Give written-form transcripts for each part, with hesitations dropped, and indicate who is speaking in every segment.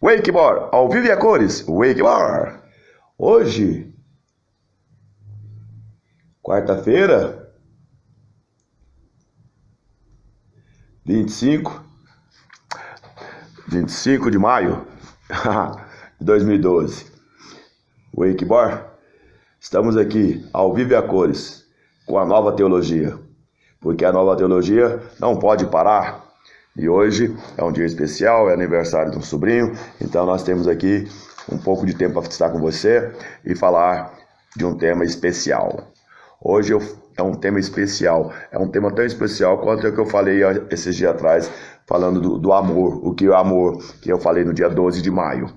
Speaker 1: Wakemore, ao vivo e a cores, Wakemore. Hoje, quarta-feira, 25 de maio de 2012. Wakemore, estamos aqui ao vivo e a cores com a nova teologia, porque a nova teologia não pode parar. E hoje é um dia especial, é aniversário de um sobrinho, então nós temos aqui um pouco de tempo para estar com você e falar de um tema especial. Hoje é um tema especial, é um tema tão especial quanto o que eu falei esses dias atrás, falando do amor, o que é o amor, que eu falei no dia 12 de maio,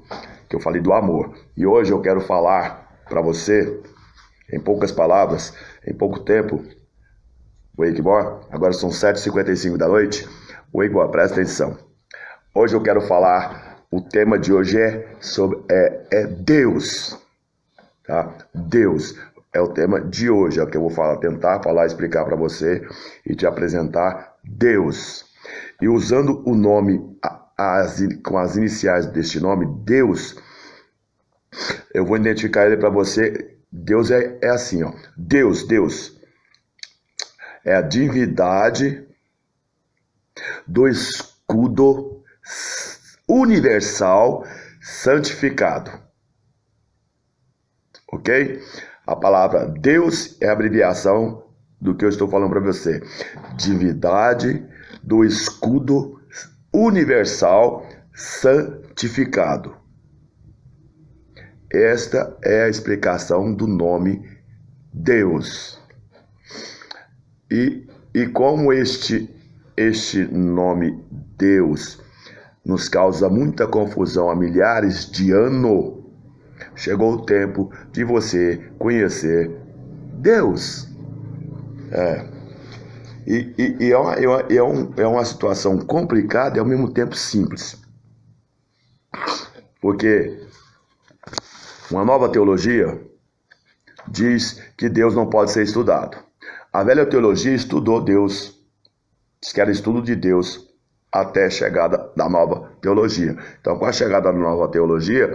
Speaker 1: que eu falei do amor. E hoje eu quero falar para você, em poucas palavras, em pouco tempo, Wakemore, agora são 7h55 da noite, Wakemore, presta atenção. Hoje eu quero falar, o tema de hoje é sobre Deus, tá? Deus é o tema de hoje, é o que eu vou tentar explicar para você e te apresentar Deus. E usando o nome, com as iniciais deste nome, Deus, eu vou identificar ele para você. Deus é assim, ó. Deus é a divindade do escudo universal santificado. Ok? A palavra Deus é a abreviação do que eu estou falando para você. Divindade do escudo universal santificado. Esta é a explicação do nome Deus. E como este nome Deus nos causa muita confusão há milhares de anos, chegou o tempo de você conhecer Deus. É uma situação complicada e ao mesmo tempo simples. Porque uma nova teologia diz que Deus não pode ser estudado. A velha teologia estudou Deus, diz que era estudo de Deus até a chegada da nova teologia. Então, com a chegada da nova teologia,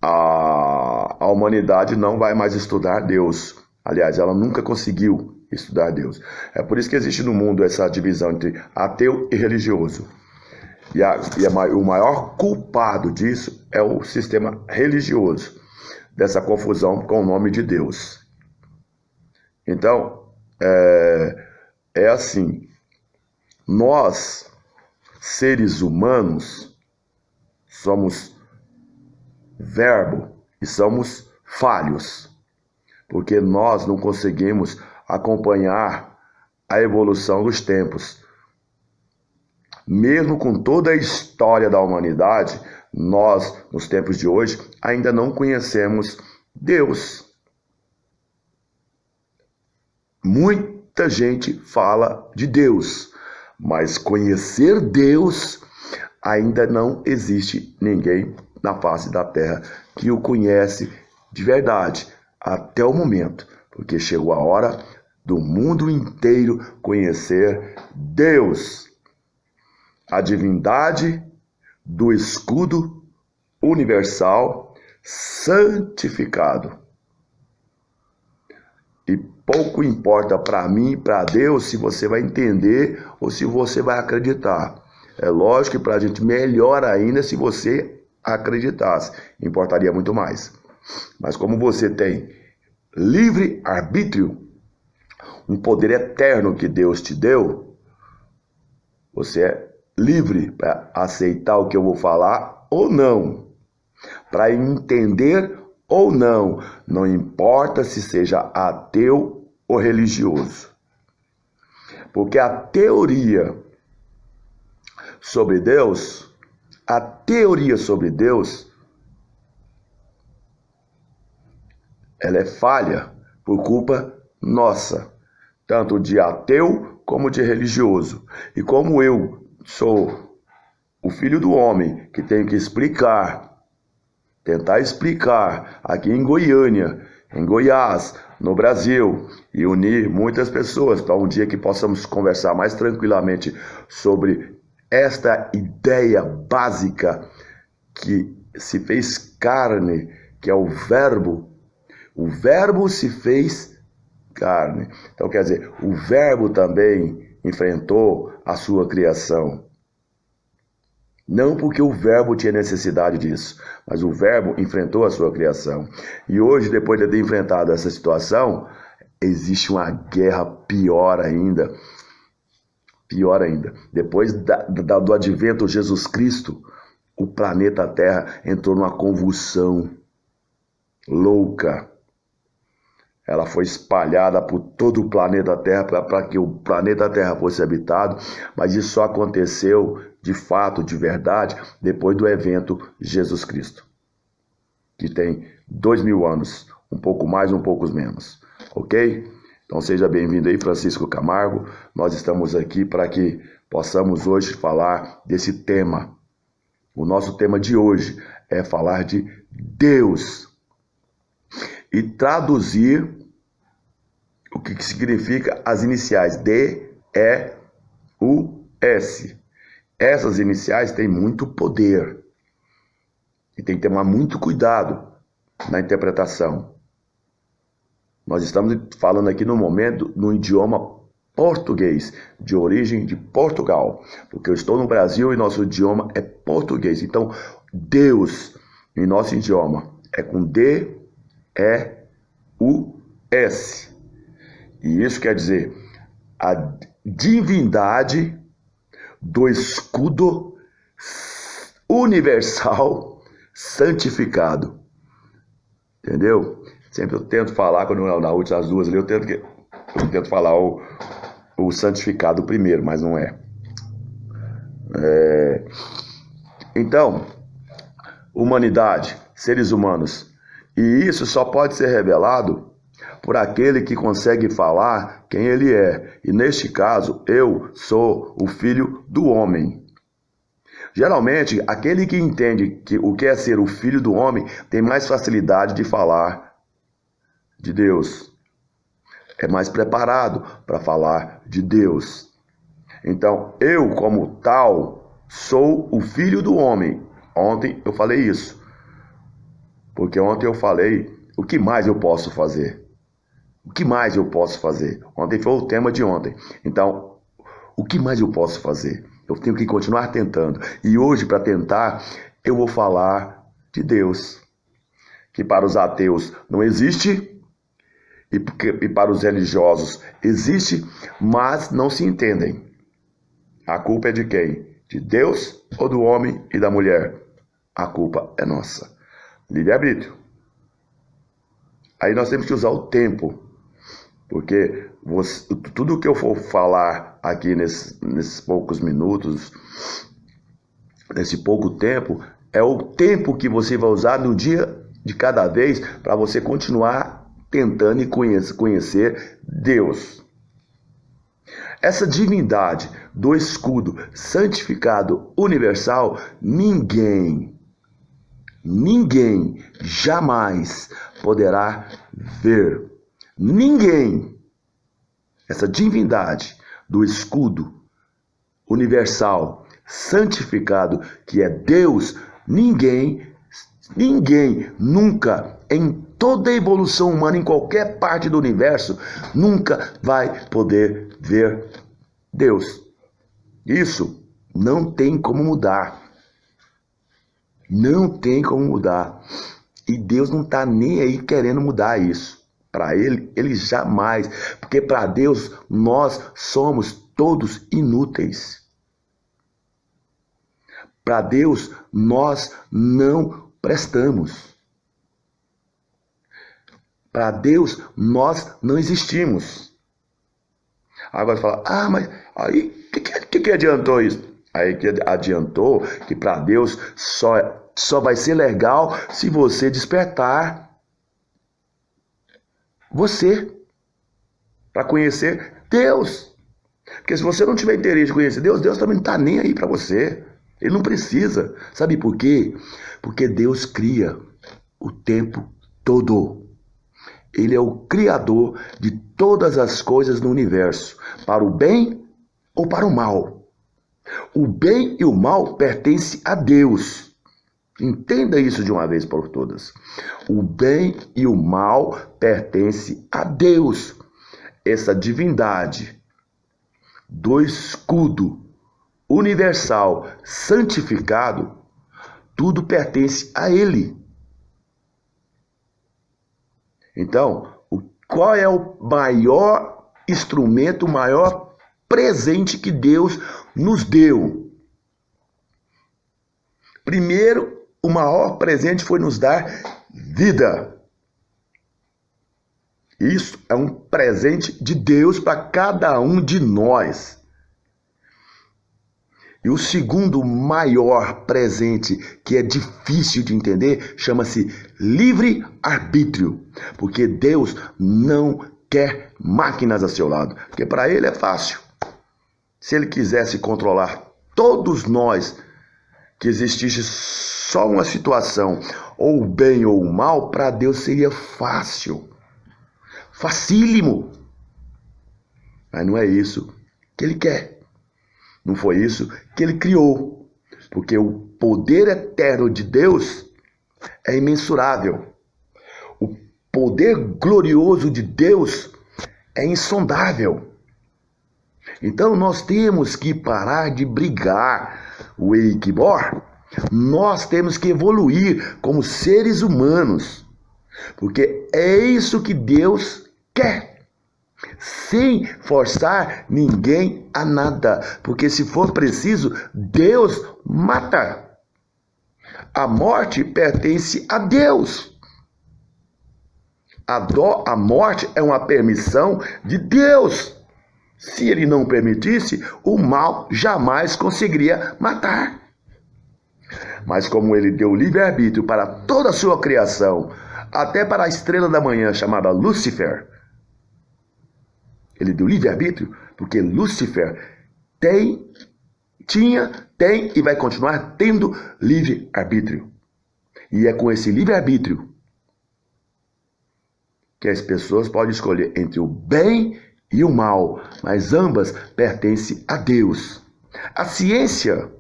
Speaker 1: a humanidade não vai mais estudar Deus. Aliás, ela nunca conseguiu estudar Deus. É por isso que existe no mundo essa divisão entre ateu e religioso. O maior culpado disso é o sistema religioso, dessa confusão com o nome de Deus. Então, é assim, nós, seres humanos, somos verbo e somos falhos, porque nós não conseguimos acompanhar a evolução dos tempos. Mesmo com toda a história da humanidade, nós, nos tempos de hoje, ainda não conhecemos Deus. Muita gente fala de Deus, mas conhecer Deus, ainda não existe ninguém na face da terra que o conhece de verdade, até o momento, porque chegou a hora do mundo inteiro conhecer Deus, a divindade do escudo universal santificado. E pouco importa para mim e para Deus se você vai entender ou se você vai acreditar. É lógico que para a gente melhor ainda se você acreditasse. Importaria muito mais. Mas como você tem livre arbítrio, um poder eterno que Deus te deu, você é livre para aceitar o que eu vou falar ou não. Para entender ou não. Não importa se seja ateu ou religioso. Porque a teoria sobre Deus, ela é falha por culpa nossa, tanto de ateu como de religioso. E como eu sou o filho do homem que tenho que tentar explicar aqui em Goiânia, em Goiás, no Brasil, e unir muitas pessoas para um dia que possamos conversar mais tranquilamente sobre esta ideia básica que se fez carne, que é o Verbo se fez carne. Então, quer dizer, o Verbo também enfrentou a sua criação. Não porque o Verbo tinha necessidade disso, mas o Verbo enfrentou a sua criação. E hoje, depois de ter enfrentado essa situação, existe uma guerra pior ainda. Pior ainda. Depois do advento de Jesus Cristo, o planeta Terra entrou numa convulsão louca. Ela foi espalhada por todo o planeta Terra para que o planeta Terra fosse habitado, mas isso só aconteceu de fato, de verdade, depois do evento Jesus Cristo, que tem 2000 anos, um pouco mais, um pouco menos, ok? Então seja bem-vindo aí, Francisco Camargo. Nós estamos aqui para que possamos hoje falar desse tema. O nosso tema de hoje é falar de Deus e traduzir o que significa as iniciais D, E, U, S. Essas iniciais têm muito poder e tem que tomar muito cuidado na interpretação. Nós estamos falando aqui no momento no idioma português, de origem de Portugal, porque eu estou no Brasil e nosso idioma é português. Então, Deus, em nosso idioma, é com D, E, U, S. E isso quer dizer a divindade do escudo universal santificado. Entendeu? Sempre eu tento falar, quando na última as duas ali, eu tento falar o santificado primeiro, mas não é. Então, humanidade, seres humanos. E isso só pode ser revelado por aquele que consegue falar quem ele é. E neste caso, eu sou o filho do homem. Geralmente, aquele que entende o que é ser o filho do homem tem mais facilidade de falar de Deus. É mais preparado para falar de Deus. Então, eu como tal, sou o filho do homem. Ontem eu falei isso. Porque ontem eu falei, o que mais eu posso fazer? O que mais eu posso fazer? Ontem foi o tema de ontem. Então, o que mais eu posso fazer? Eu tenho que continuar tentando. E hoje, para tentar, eu vou falar de Deus. Que para os ateus não existe, e para os religiosos existe, mas não se entendem. A culpa é de quem? De Deus ou do homem e da mulher? A culpa é nossa. Livre-arbítrio. Aí nós temos que usar o tempo. Porque tudo que eu for falar aqui nesses poucos minutos, nesse pouco tempo, é o tempo que você vai usar no dia de cada vez para você continuar tentando e conhecer Deus. Essa divindade do escudo santificado universal, ninguém jamais poderá ver. Ninguém. Essa divindade do escudo universal santificado, que é Deus, ninguém nunca, em toda a evolução humana, em qualquer parte do universo, nunca vai poder ver Deus. Isso não tem como mudar. Não tem como mudar. E Deus não está nem aí querendo mudar isso. Para ele jamais. Porque para Deus nós somos todos inúteis. Para Deus nós não prestamos. Para Deus nós não existimos. Agora você fala, mas aí que adiantou isso? Aí que adiantou que para Deus só vai ser legal se você despertar você para conhecer Deus. Porque se você não tiver interesse de conhecer Deus, Deus também não está nem aí para você. Ele não precisa. Sabe por quê? Porque Deus cria o tempo todo. Ele é o criador de todas as coisas no universo, para o bem ou para o mal. O bem e o mal pertencem a Deus. Entenda isso de uma vez por todas. O bem e o mal pertencem a Deus. Essa divindade do escudo universal santificado, tudo pertence a Ele. Então, qual é o maior instrumento, o maior presente que Deus nos deu? Primeiro, o maior presente foi nos dar vida. Isso é um presente de Deus para cada um de nós. E o segundo maior presente, que é difícil de entender, chama-se livre-arbítrio. Porque Deus não quer máquinas a seu lado. Porque para Ele é fácil. Se Ele quisesse controlar todos nós, que existisse só uma situação, ou o bem ou o mal, para Deus seria fácil. Facílimo. Mas não é isso que Ele quer. Não foi isso que Ele criou. Porque o poder eterno de Deus é imensurável. O poder glorioso de Deus é insondável. Então nós temos que parar de brigar, Wakebor. Nós temos que evoluir como seres humanos. Porque é isso que Deus quer. Sem forçar ninguém a nada. Porque se for preciso, Deus mata. A morte pertence a Deus. A morte é uma permissão de Deus. Se Ele não permitisse, o mal jamais conseguiria matar. Mas como Ele deu livre-arbítrio para toda a sua criação, até para a estrela da manhã chamada Lúcifer, Ele deu livre-arbítrio, porque Lúcifer tinha e vai continuar tendo livre-arbítrio. E é com esse livre-arbítrio que as pessoas podem escolher entre o bem e o mal, mas ambas pertencem a Deus. A ciência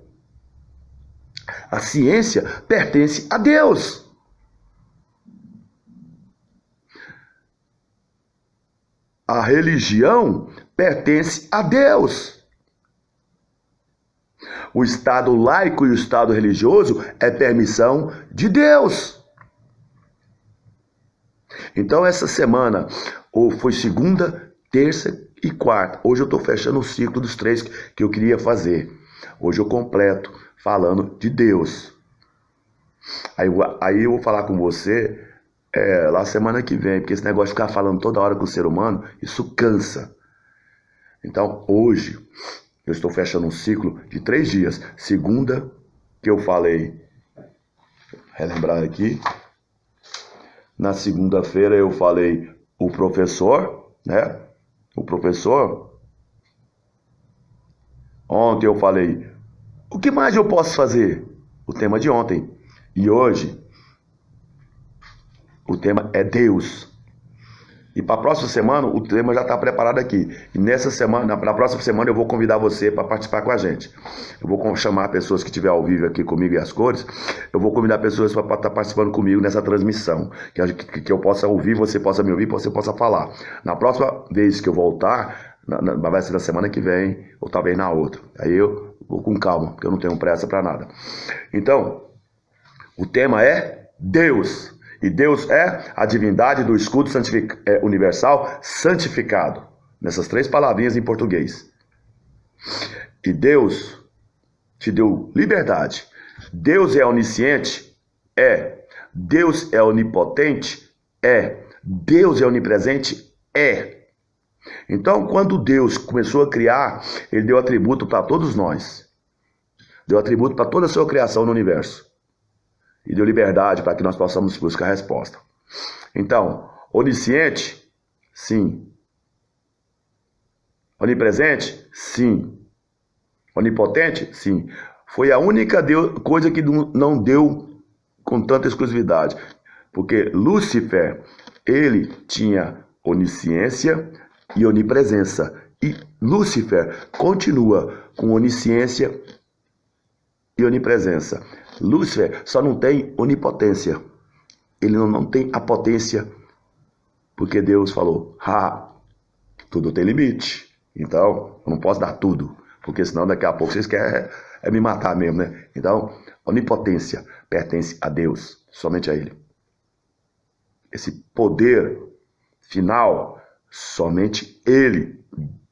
Speaker 1: pertence a Deus. A religião pertence a Deus. O Estado laico e o Estado religioso é permissão de Deus. Então essa semana, ou foi segunda, terça e quarta. Hoje eu estou fechando o ciclo dos 3 que eu queria fazer. Hoje eu completo falando de Deus. Aí eu vou falar com você lá semana que vem, porque esse negócio de ficar falando toda hora com o ser humano, isso cansa. Então hoje eu estou fechando um ciclo de 3 dias. Segunda, que eu falei, relembrar aqui. Na segunda-feira eu falei o professor, né? O professor. Ontem eu falei, o que mais eu posso fazer? O tema de ontem. E hoje, o tema é Deus. E para a próxima semana, o tema já está preparado aqui. E nessa semana, na próxima semana, eu vou convidar você para participar com a gente. Eu vou chamar pessoas que estiverem ao vivo aqui comigo e as cores. Eu vou convidar pessoas para estar participando comigo nessa transmissão. Que eu possa ouvir, você possa me ouvir, você possa falar. Na próxima vez que eu voltar, vai ser na semana que vem, ou talvez na outra. Aí eu vou com calma, porque eu não tenho pressa para nada. Então, o tema é Deus. E Deus é a divindade do escudo universal santificado. Nessas 3 palavrinhas em português. E Deus te deu liberdade. Deus é onisciente? É. Deus é onipotente? É. Deus é onipresente? É. Então, quando Deus começou a criar, Ele deu atributo para todos nós. Deu atributo para toda a sua criação no universo. E deu liberdade para que nós possamos buscar a resposta. Então, onisciente? Sim. Onipresente? Sim. Onipotente? Sim. Foi a única coisa que não deu com tanta exclusividade. Porque Lúcifer, ele tinha onisciência e onipresença. E Lúcifer continua com onisciência e onipresença. Lúcifer só não tem onipotência. Ele não tem a potência, porque Deus falou, tudo tem limite. Então, eu não posso dar tudo, porque senão daqui a pouco vocês querem me matar mesmo, né? Então, onipotência pertence a Deus, somente a Ele. Esse poder final, somente Ele.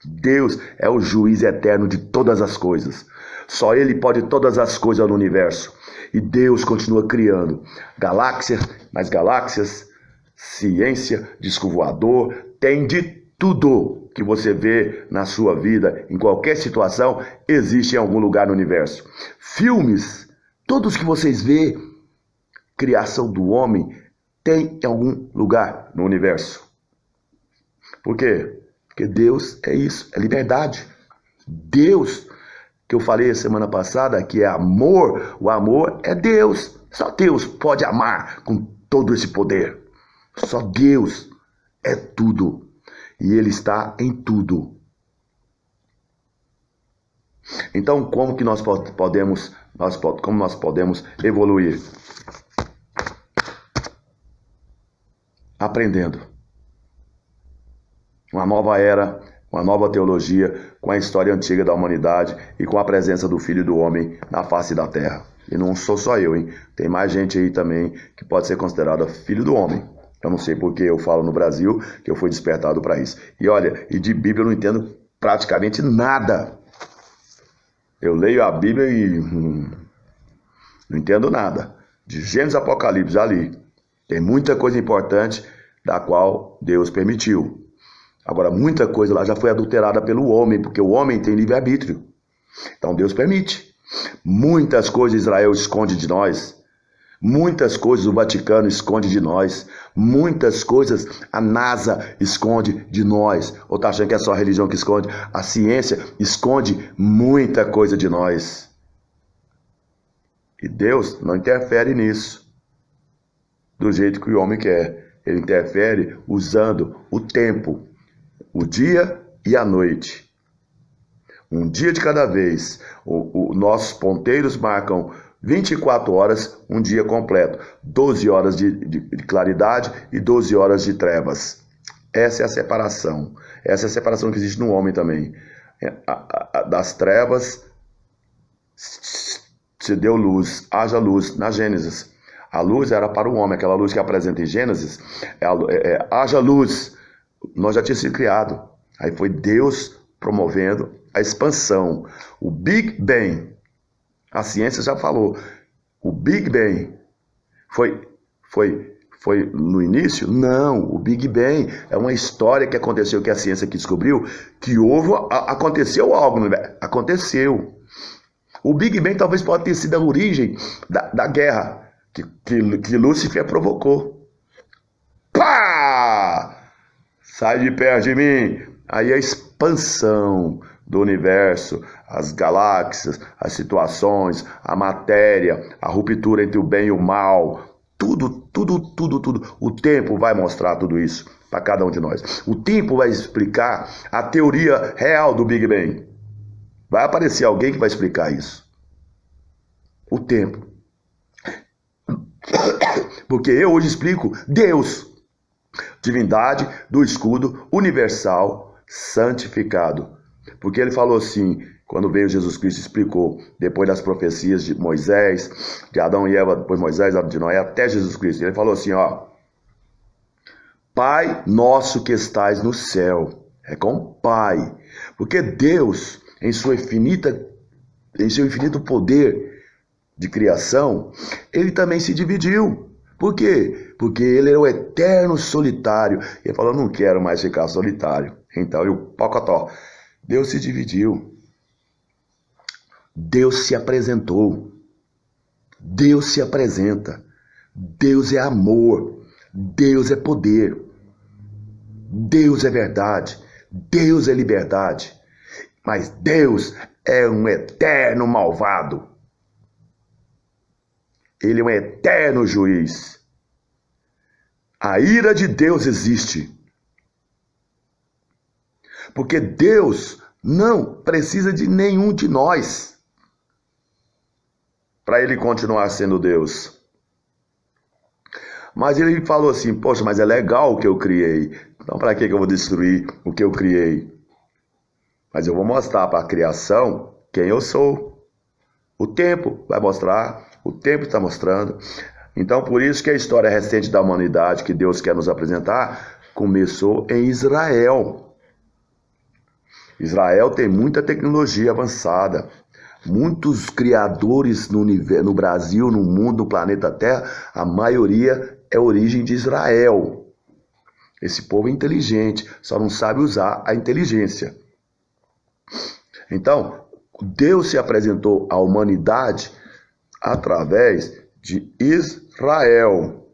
Speaker 1: Deus é o juiz eterno de todas as coisas. Só Ele pode todas as coisas no universo. E Deus continua criando galáxias, mais galáxias, ciência, disco voador, tem de tudo que você vê na sua vida, em qualquer situação, existe em algum lugar no universo. Filmes, todos que vocês vê, criação do homem, tem em algum lugar no universo. Por quê? Porque Deus é isso, é liberdade. Deus, que eu falei semana passada, que é amor, o amor é Deus. Só Deus pode amar com todo esse poder. Só Deus é tudo. E Ele está em tudo. Então, como que nós podemos evoluir? Aprendendo. Uma nova era, uma nova teologia, com a história antiga da humanidade e com a presença do Filho do Homem na face da terra. E não sou só eu, hein? Tem mais gente aí também que pode ser considerada filho do homem. Eu não sei porque eu falo no Brasil que eu fui despertado para isso. E olha, e de Bíblia eu não entendo praticamente nada. Eu leio a Bíblia e não entendo nada. De Gênesis Apocalipse ali. Tem muita coisa importante da qual Deus permitiu. Agora, muita coisa lá já foi adulterada pelo homem, porque o homem tem livre-arbítrio. Então Deus permite. Muitas coisas Israel esconde de nós. Muitas coisas o Vaticano esconde de nós. Muitas coisas a NASA esconde de nós. Ou tá achando que é só a religião que esconde? A ciência esconde muita coisa de nós. E Deus não interfere nisso do jeito que o homem quer. Ele interfere usando o tempo, o dia e a noite. Um dia de cada vez. Nossos ponteiros marcam 24 horas, um dia completo. 12 horas de claridade e 12 horas de trevas. Essa é a separação. Essa é a separação que existe no homem também. Das trevas se deu luz, haja luz na Gênesis. A luz era para o homem, aquela luz que apresenta em Gênesis. Haja luz. Nós já tínhamos sido criado. Aí foi Deus promovendo a expansão. O Big Bang. A ciência já falou. O Big Bang foi no início? Não. O Big Bang é uma história que aconteceu, que a ciência que descobriu, que aconteceu algo. Aconteceu. O Big Bang talvez pode ter sido a origem da guerra que Lúcifer provocou. Pá! Sai de perto de mim. Aí a expansão do universo, as galáxias, as situações, a matéria, a ruptura entre o bem e o mal, tudo. O tempo vai mostrar tudo isso para cada um de nós. O tempo vai explicar a teoria real do Big Bang. Vai aparecer alguém que vai explicar isso. O tempo. Porque eu hoje explico Deus. Divindade do escudo universal santificado. Porque ele falou assim, quando veio Jesus Cristo, explicou, depois das profecias de Moisés, de Adão e Eva, depois Moisés, de Noé, até Jesus Cristo. Ele falou assim, Pai nosso que estais no céu. É com Pai. Porque Deus, em seu infinito poder de criação, ele também se dividiu. Por quê? Porque ele é o eterno solitário. Ele falou, não quero mais ficar solitário. Então, o pocotó. Deus se dividiu. Deus se apresentou. Deus se apresenta. Deus é amor. Deus é poder. Deus é verdade. Deus é liberdade. Mas Deus é um eterno malvado. Ele é um eterno juiz. A ira de Deus existe. Porque Deus não precisa de nenhum de nós. para ele continuar sendo Deus. Mas ele falou assim, poxa, mas é legal o que eu criei. Então para que eu vou destruir o que eu criei? Mas eu vou mostrar para a criação quem eu sou. O tempo vai mostrar, o tempo está mostrando. Então por isso que a história recente da humanidade que Deus quer nos apresentar começou em Israel. Israel tem muita tecnologia avançada. Muitos criadores no Brasil, no mundo, no planeta Terra, a maioria é origem de Israel. Esse povo é inteligente, só não sabe usar a inteligência. Então, Deus se apresentou à humanidade através de Israel.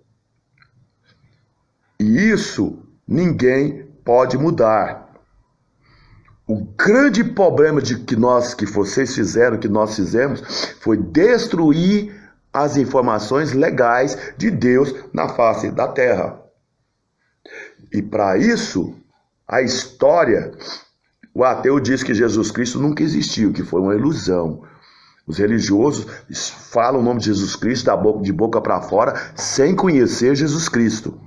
Speaker 1: E isso ninguém pode mudar. O grande problema que vocês fizeram, que nós fizemos, foi destruir as informações legais de Deus na face da terra. E para isso, a história, o ateu diz que Jesus Cristo nunca existiu, que foi uma ilusão. Os religiosos falam o nome de Jesus Cristo de boca para fora, sem conhecer Jesus Cristo.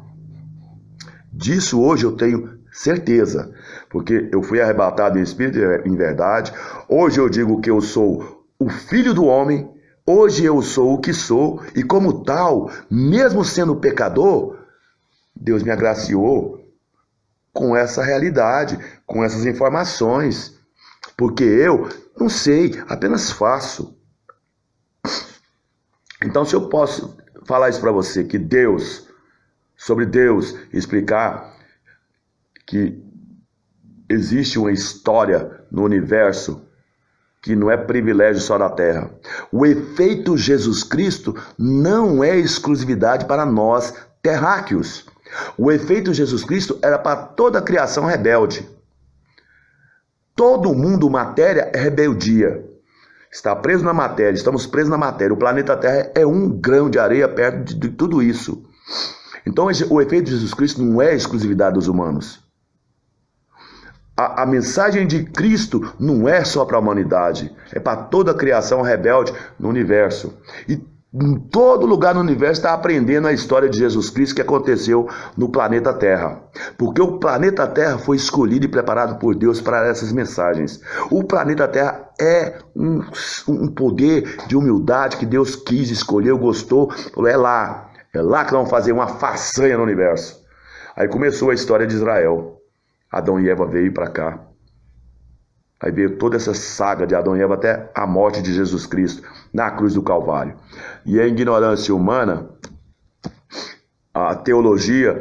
Speaker 1: Disso hoje eu tenho certeza, porque eu fui arrebatado em espírito e em verdade. Hoje eu digo que eu sou o Filho do Homem. Hoje eu sou o que sou, e como tal, mesmo sendo pecador, Deus me agraciou com essa realidade, com essas informações, porque eu não sei, apenas faço. Então, se eu posso falar isso para você, que Deus, sobre Deus, explicar que existe uma história no universo que não é privilégio só da Terra. O efeito Jesus Cristo não é exclusividade para nós terráqueos. O efeito Jesus Cristo era para toda a criação rebelde. Todo mundo, matéria, é rebeldia. Está preso na matéria, estamos presos na matéria. O planeta Terra é um grão de areia perto de tudo isso. Então o efeito de Jesus Cristo não é exclusividade dos humanos. A mensagem de Cristo não é só para a humanidade, é para toda a criação rebelde no universo. E em todo lugar no universo está aprendendo a história de Jesus Cristo que aconteceu no planeta Terra. Porque o planeta Terra foi escolhido e preparado por Deus para essas mensagens. O planeta Terra é um poder de humildade que Deus quis, escolheu, gostou. Falou, é lá que vão fazer uma façanha no universo. Aí começou a história de Israel. Adão e Eva veio para cá. Aí veio toda essa saga de Adão e Eva até a morte de Jesus Cristo na cruz do Calvário. E a ignorância humana, a teologia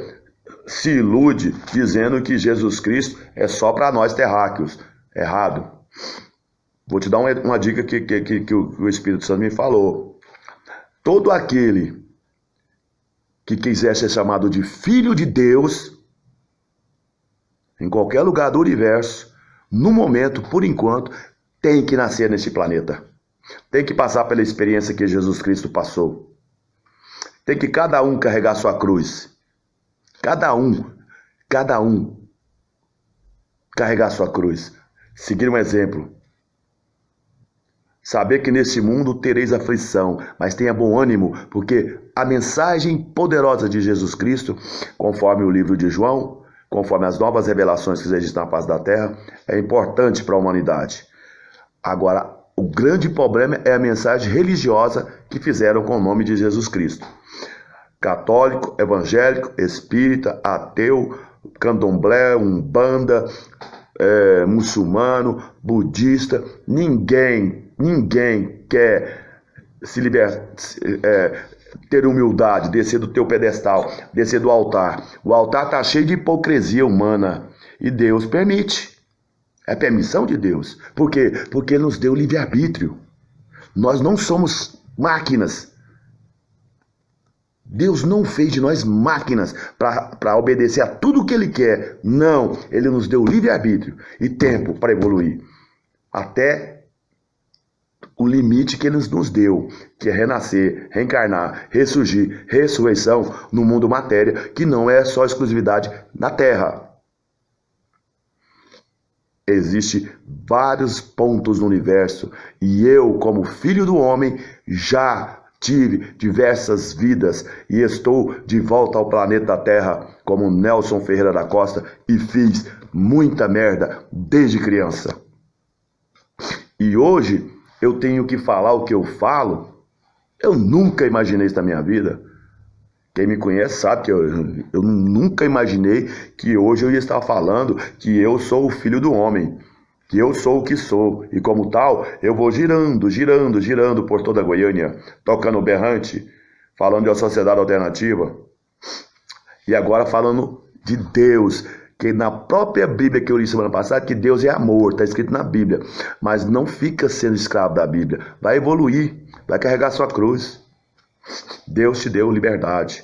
Speaker 1: se ilude dizendo que Jesus Cristo é só para nós terráqueos. Errado. Vou te dar uma dica que o Espírito Santo me falou. Todo aquele que quiser ser chamado de filho de Deus, em qualquer lugar do universo, no momento, por enquanto, tem que nascer neste planeta. Tem que passar pela experiência que Jesus Cristo passou. Tem que cada um carregar sua cruz. Cada um carregar sua cruz. Seguir um exemplo. Saber que neste mundo tereis aflição, mas tenha bom ânimo, porque a mensagem poderosa de Jesus Cristo, conforme o livro de João, conforme as novas revelações que existem na face da terra, é importante para a humanidade. Agora, o grande problema é a mensagem religiosa que fizeram com o nome de Jesus Cristo. Católico, evangélico, espírita, ateu, candomblé, umbanda, muçulmano, budista, ninguém quer se ter humildade, descer do teu pedestal, descer do altar. O altar está cheio de hipocrisia humana e Deus permite. É permissão de Deus. Por quê? Porque Ele nos deu livre-arbítrio. Nós não somos máquinas. Deus não fez de nós máquinas para obedecer a tudo que Ele quer. Não, Ele nos deu livre-arbítrio e tempo para evoluir. Até o limite que Ele nos deu, que é renascer, reencarnar, ressurgir, ressurreição no mundo matéria, que não é só exclusividade na Terra. Existem vários pontos no universo e eu, como filho do homem, já tive diversas vidas e estou de volta ao planeta Terra como Nelson Ferreira da Costa e fiz muita merda desde criança. E hoje eu tenho que falar o que eu falo. Eu nunca imaginei isso na minha vida. Quem me conhece sabe que eu nunca imaginei que hoje eu ia estar falando que eu sou o filho do homem, que eu sou o que sou, e como tal, eu vou girando por toda a Goiânia, tocando berrante, falando de uma sociedade alternativa, e agora falando de Deus, que na própria Bíblia que eu li semana passada, que Deus é amor, está escrito na Bíblia, mas não fica sendo escravo da Bíblia, vai evoluir, vai carregar sua cruz. Deus te deu liberdade.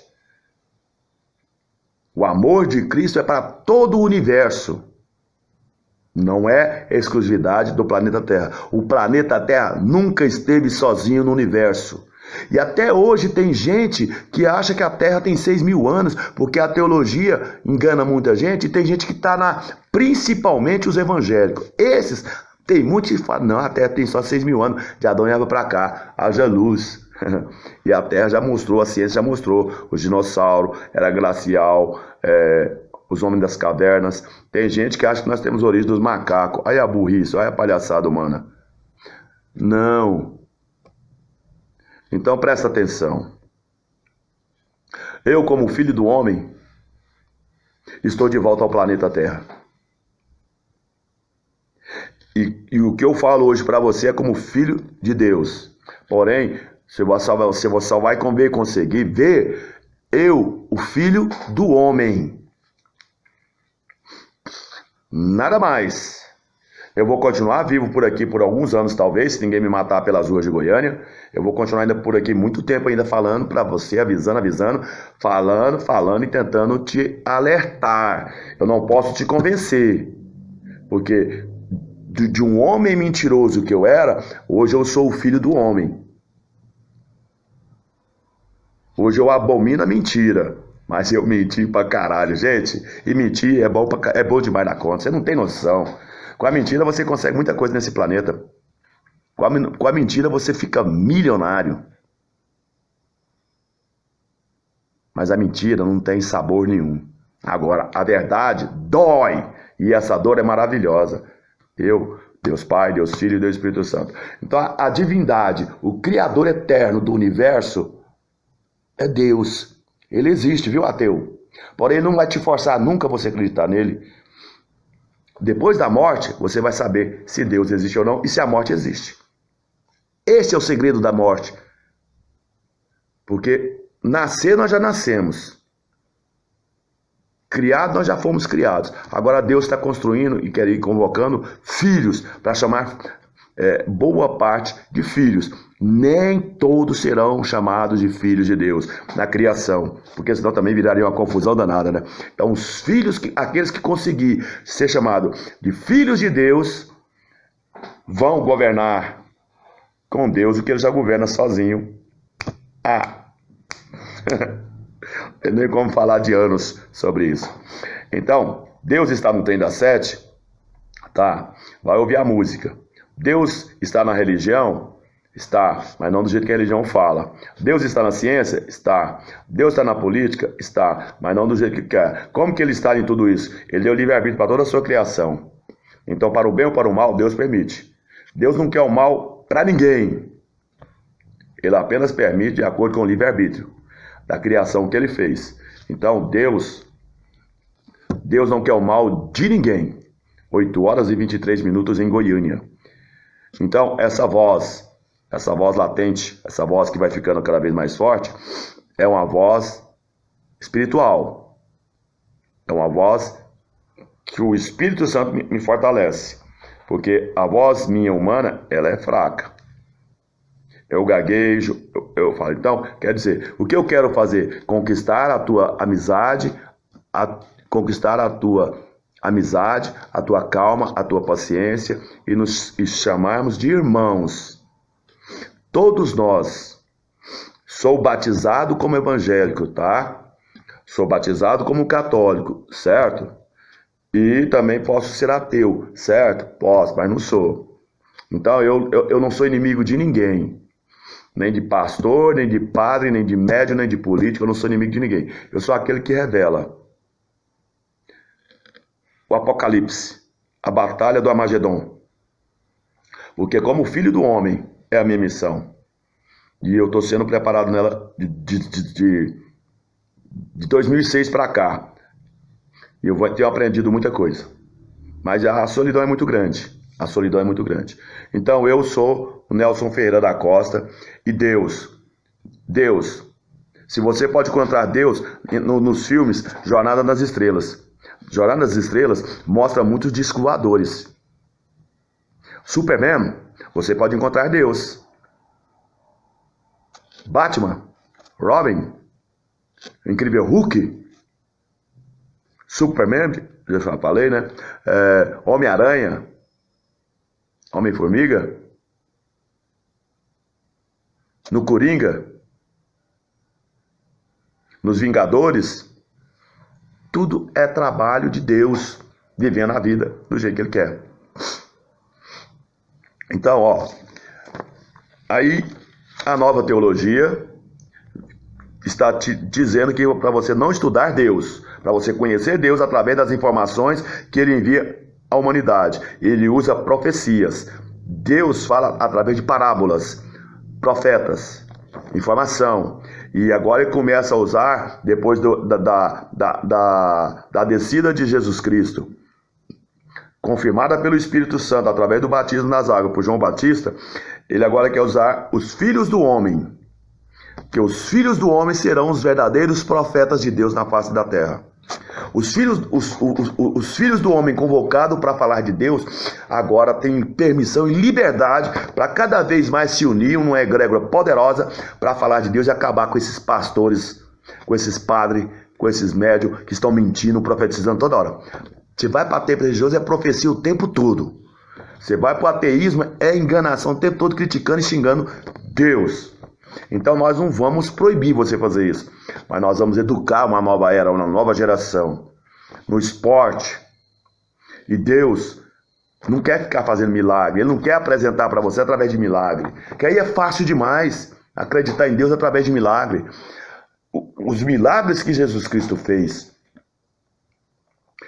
Speaker 1: O amor de Cristo é para todo o universo. Não é exclusividade do planeta Terra. O planeta Terra nunca esteve sozinho no universo. E até hoje tem gente que acha que a Terra tem 6.000 anos, porque a teologia engana muita gente, e tem gente que está principalmente os evangélicos. Esses, tem muitos que falam, não, a Terra tem só 6.000 anos, de Adão e Eva para cá, haja luz. E a Terra já mostrou, a ciência já mostrou, os dinossauros, era glacial, os homens das cavernas. Tem gente que acha que nós temos origem dos macacos. Olha a burrice, olha a palhaçada humana. Não. Então presta atenção. Eu, como filho do homem, estou de volta ao planeta Terra. E o que eu falo hoje para você é como filho de Deus. Porém, você só vai conseguir ver eu, o filho do homem. Nada mais. Eu vou continuar vivo por aqui por alguns anos, talvez, se ninguém me matar pelas ruas de Goiânia. Eu vou continuar ainda por aqui muito tempo ainda falando para você, avisando, falando e tentando te alertar. Eu não posso te convencer, porque de um homem mentiroso que eu era, hoje eu sou o filho do homem. Hoje eu abomino a mentira, mas eu menti pra caralho, gente. E mentir é bom demais da conta, você não tem noção. Com a mentira você consegue muita coisa nesse planeta. Com a mentira você fica milionário. Mas a mentira não tem sabor nenhum. Agora, a verdade dói. E essa dor é maravilhosa. Deus Pai, Deus Filho e Deus Espírito Santo. Então a divindade, o Criador eterno do universo, é Deus. Ele existe, viu, ateu? Porém, não vai te forçar nunca você acreditar nele. Depois da morte, você vai saber se Deus existe ou não e se a morte existe. Esse é o segredo da morte. Porque nascer nós já nascemos. Criado nós já fomos criados. Agora Deus está construindo e quer ir convocando filhos para chamar boa parte de filhos. Nem todos serão chamados de filhos de Deus na criação, porque senão também viraria uma confusão danada, né? Então os filhos, aqueles que conseguir ser chamados de filhos de Deus, vão governar com Deus o que ele já governa sozinho. Não tem como falar de anos sobre isso. Então, Deus está no trem das 7, tá? Vai ouvir a música. Deus está na religião? Está, mas não do jeito que a religião fala. Deus está na ciência? Está. Deus está na política? Está, mas não do jeito que quer. Como que ele está em tudo isso? Ele deu livre-arbítrio para toda a sua criação. Então, para o bem ou para o mal, Deus permite. Deus não quer o mal para ninguém. Ele apenas permite de acordo com o livre-arbítrio da criação que ele fez. Então, Deus não quer o mal de ninguém. 8h23 em Goiânia. Então, essa voz latente, essa voz que vai ficando cada vez mais forte, é uma voz espiritual. É uma voz que o Espírito Santo me fortalece. Porque a voz minha humana, ela é fraca. Eu gaguejo, eu falo. Então, quer dizer, o que eu quero fazer? Conquistar a tua amizade, a tua calma, a tua paciência e nos chamarmos de irmãos. Todos nós. Sou batizado como evangélico, tá? Sou batizado como católico, certo? E também posso ser ateu, certo? Posso, mas não sou. Então eu não sou inimigo de ninguém. Nem de pastor, nem de padre, nem de médium, nem de político. Eu não sou inimigo de ninguém. Eu sou aquele que revela o Apocalipse, a batalha do Armagedon. Porque como filho do homem é a minha missão. E eu estou sendo preparado nela de 2006 para cá. E eu vou ter aprendido muita coisa. Mas a solidão é muito grande. A solidão é muito grande. Então eu sou o Nelson Ferreira da Costa. E Deus, se você pode encontrar Deus nos filmes Jornada nas Estrelas. Jornada nas Estrelas mostra muitos discos voadores. Superman, você pode encontrar Deus. Batman, Robin, Incrível Hulk, Superman, já falei, né? Homem-Aranha, Homem-Formiga, no Coringa, nos Vingadores, tudo é trabalho de Deus, vivendo a vida do jeito que Ele quer. Então, ó, aí a nova teologia está te dizendo que para você não estudar Deus, para você conhecer Deus através das informações que Ele envia à humanidade. Ele usa profecias. Deus fala através de parábolas, profetas, informação. E agora Ele começa a usar, depois da descida de Jesus Cristo, confirmada pelo Espírito Santo, através do batismo nas águas por João Batista, Ele agora quer usar os filhos do homem. Que os filhos do homem serão os verdadeiros profetas de Deus na face da terra. Os filhos do homem convocados para falar de Deus agora têm permissão e liberdade para cada vez mais se unir numa egrégora poderosa para falar de Deus e acabar com esses pastores, com esses padres, com esses médios que estão mentindo, profetizando toda hora. Você vai para o templo religioso, é profecia o tempo todo. Você vai para o ateísmo, é enganação o tempo todo, criticando e xingando Deus. Então nós não vamos proibir você fazer isso, mas nós vamos educar uma nova era, uma nova geração no esporte. E Deus não quer ficar fazendo milagre, Ele não quer apresentar para você através de milagre, que aí é fácil demais acreditar em Deus através de milagre. Os milagres que Jesus Cristo fez,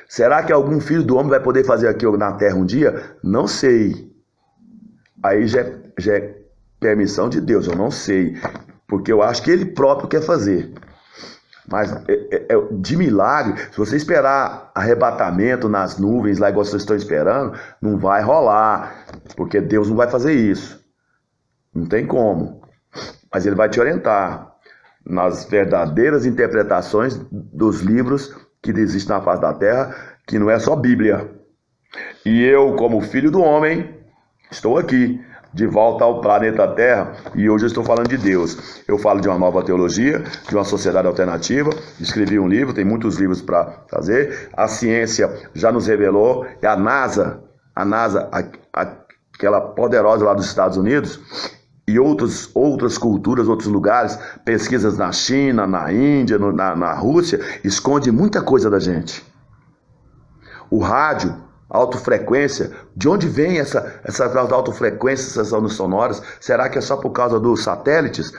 Speaker 1: será que algum filho do homem vai poder fazer aqui na terra um dia? Não sei. Aí já é permissão de Deus, eu não sei, porque eu acho que Ele próprio quer fazer. Mas de milagre, se você esperar arrebatamento nas nuvens, lá igual vocês estão esperando, não vai rolar, porque Deus não vai fazer isso. Não tem como. Mas Ele vai te orientar nas verdadeiras interpretações dos livros que existem na face da terra, que não é só Bíblia. E eu, como filho do homem, estou aqui, de volta ao planeta Terra, e hoje eu estou falando de Deus. Eu falo de uma nova teologia, de uma sociedade alternativa. Escrevi um livro, tem muitos livros para fazer. A ciência já nos revelou, é a NASA, aquela poderosa lá dos Estados Unidos, e outras culturas, outros lugares, pesquisas na China, na Índia, na Rússia, esconde muita coisa da gente. O rádio, alta frequência, de onde vem essas alta frequência, essas ondas sonoras? Será que é só por causa dos satélites?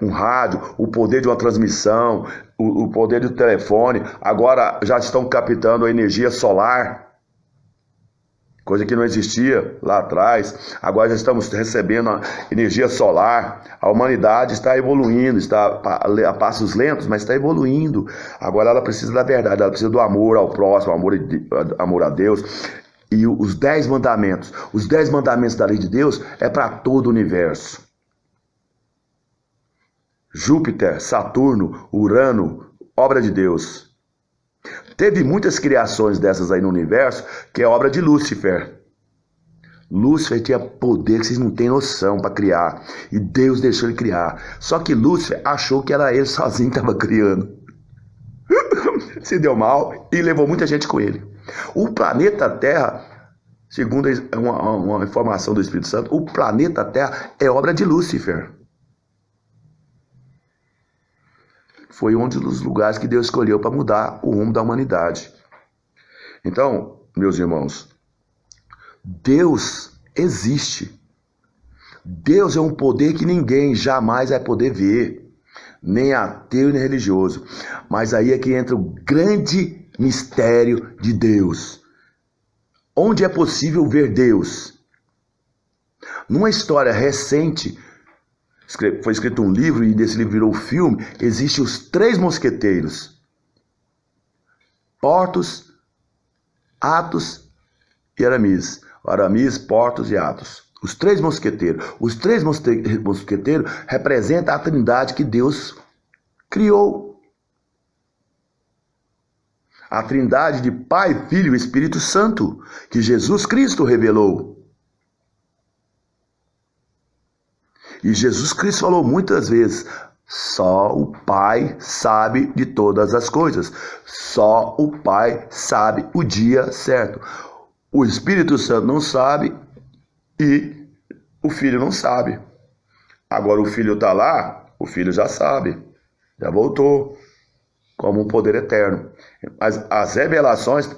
Speaker 1: Um rádio, o poder de uma transmissão, o poder do telefone, agora já estão captando a energia solar, coisa que não existia lá atrás. Agora já estamos recebendo a energia solar. A humanidade está evoluindo, está a passos lentos, mas está evoluindo. Agora ela precisa da verdade, ela precisa do amor ao próximo, amor a Deus. E os 10 mandamentos, da lei de Deus é para todo o universo. Júpiter, Saturno, Urano, obra de Deus. Teve muitas criações dessas aí no universo, que é obra de Lúcifer. Lúcifer tinha poder que vocês não têm noção para criar. E Deus deixou ele criar. Só que Lúcifer achou que era ele sozinho que estava criando. Se deu mal e levou muita gente com ele. O planeta Terra, segundo uma informação do Espírito Santo, o planeta Terra é obra de Lúcifer. Foi um dos lugares que Deus escolheu para mudar o rumo da humanidade. Então, meus irmãos, Deus existe. Deus é um poder que ninguém jamais vai poder ver, nem ateu nem religioso. Mas aí é que entra o grande mistério de Deus. Onde é possível ver Deus? Numa história recente, foi escrito um livro e desse livro virou filme, existem os 3 mosqueteiros. Portos, Atos e Aramis. Aramis, Portos e Atos. Os 3 mosqueteiros. Os 3 mosqueteiros representam a trindade que Deus criou. A trindade de Pai, Filho e Espírito Santo, que Jesus Cristo revelou. E Jesus Cristo falou muitas vezes, só o Pai sabe de todas as coisas. Só o Pai sabe o dia certo. O Espírito Santo não sabe e o Filho não sabe. Agora o Filho está lá, o Filho já sabe, já voltou, como um poder eterno. Mas as revelações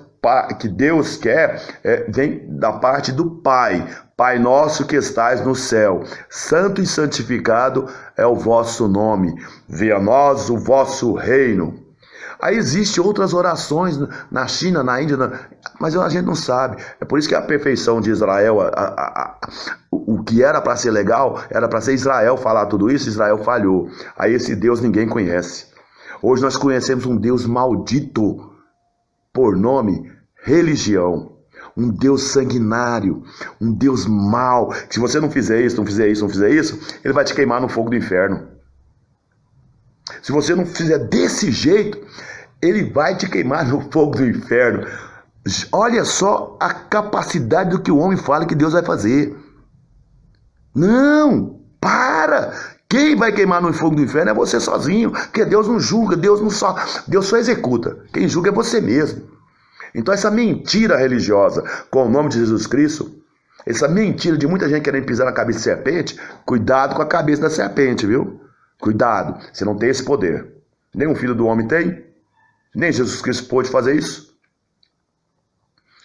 Speaker 1: que Deus quer vem da parte do Pai. Pai nosso que estais no céu, santo e santificado é o vosso nome. Venha a nós o vosso reino. Aí existem outras orações na China, na Índia, mas a gente não sabe. É por isso que a perfeição de Israel, o que era para ser legal, era para ser Israel falar tudo isso, Israel falhou. Aí esse Deus ninguém conhece. Hoje nós conhecemos um Deus maldito, por nome religião. Um Deus sanguinário, um Deus mau. Se você não fizer isso, não fizer isso, não fizer isso, ele vai te queimar no fogo do inferno. Se você não fizer desse jeito, ele vai te queimar no fogo do inferno. Olha só a capacidade do que o homem fala que Deus vai fazer. Não, para! Quem vai queimar no fogo do inferno é você sozinho, porque Deus não julga, Deus só executa. Quem julga é você mesmo. Então essa mentira religiosa com o nome de Jesus Cristo, essa mentira de muita gente querendo pisar na cabeça de serpente, cuidado com a cabeça da serpente, viu? Cuidado, você não tem esse poder. Nem o Filho do Homem tem, nem Jesus Cristo pôde fazer isso.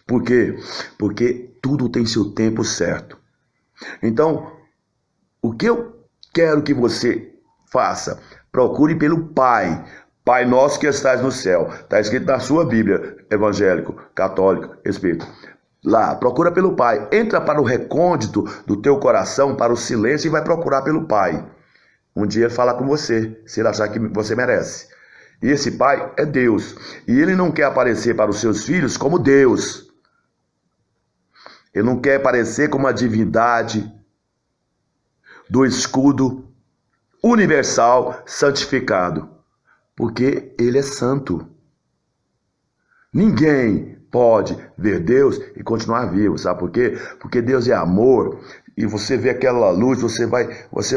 Speaker 1: Por quê? Porque tudo tem seu tempo certo. Então, o que eu quero que você faça? Procure pelo Pai. Pai nosso que estás no céu. Está escrito na sua Bíblia, evangélico, católico, espírita. Lá, procura pelo Pai. Entra para o recôndito do teu coração, para o silêncio e vai procurar pelo Pai. Um dia ele fala com você, se ele achar que você merece. E esse Pai é Deus. E ele não quer aparecer para os seus filhos como Deus. Ele não quer aparecer como a divindade do escudo universal santificado. Porque ele é santo. Ninguém pode ver Deus e continuar vivo, sabe por quê? Porque Deus é amor, e você vê aquela luz, você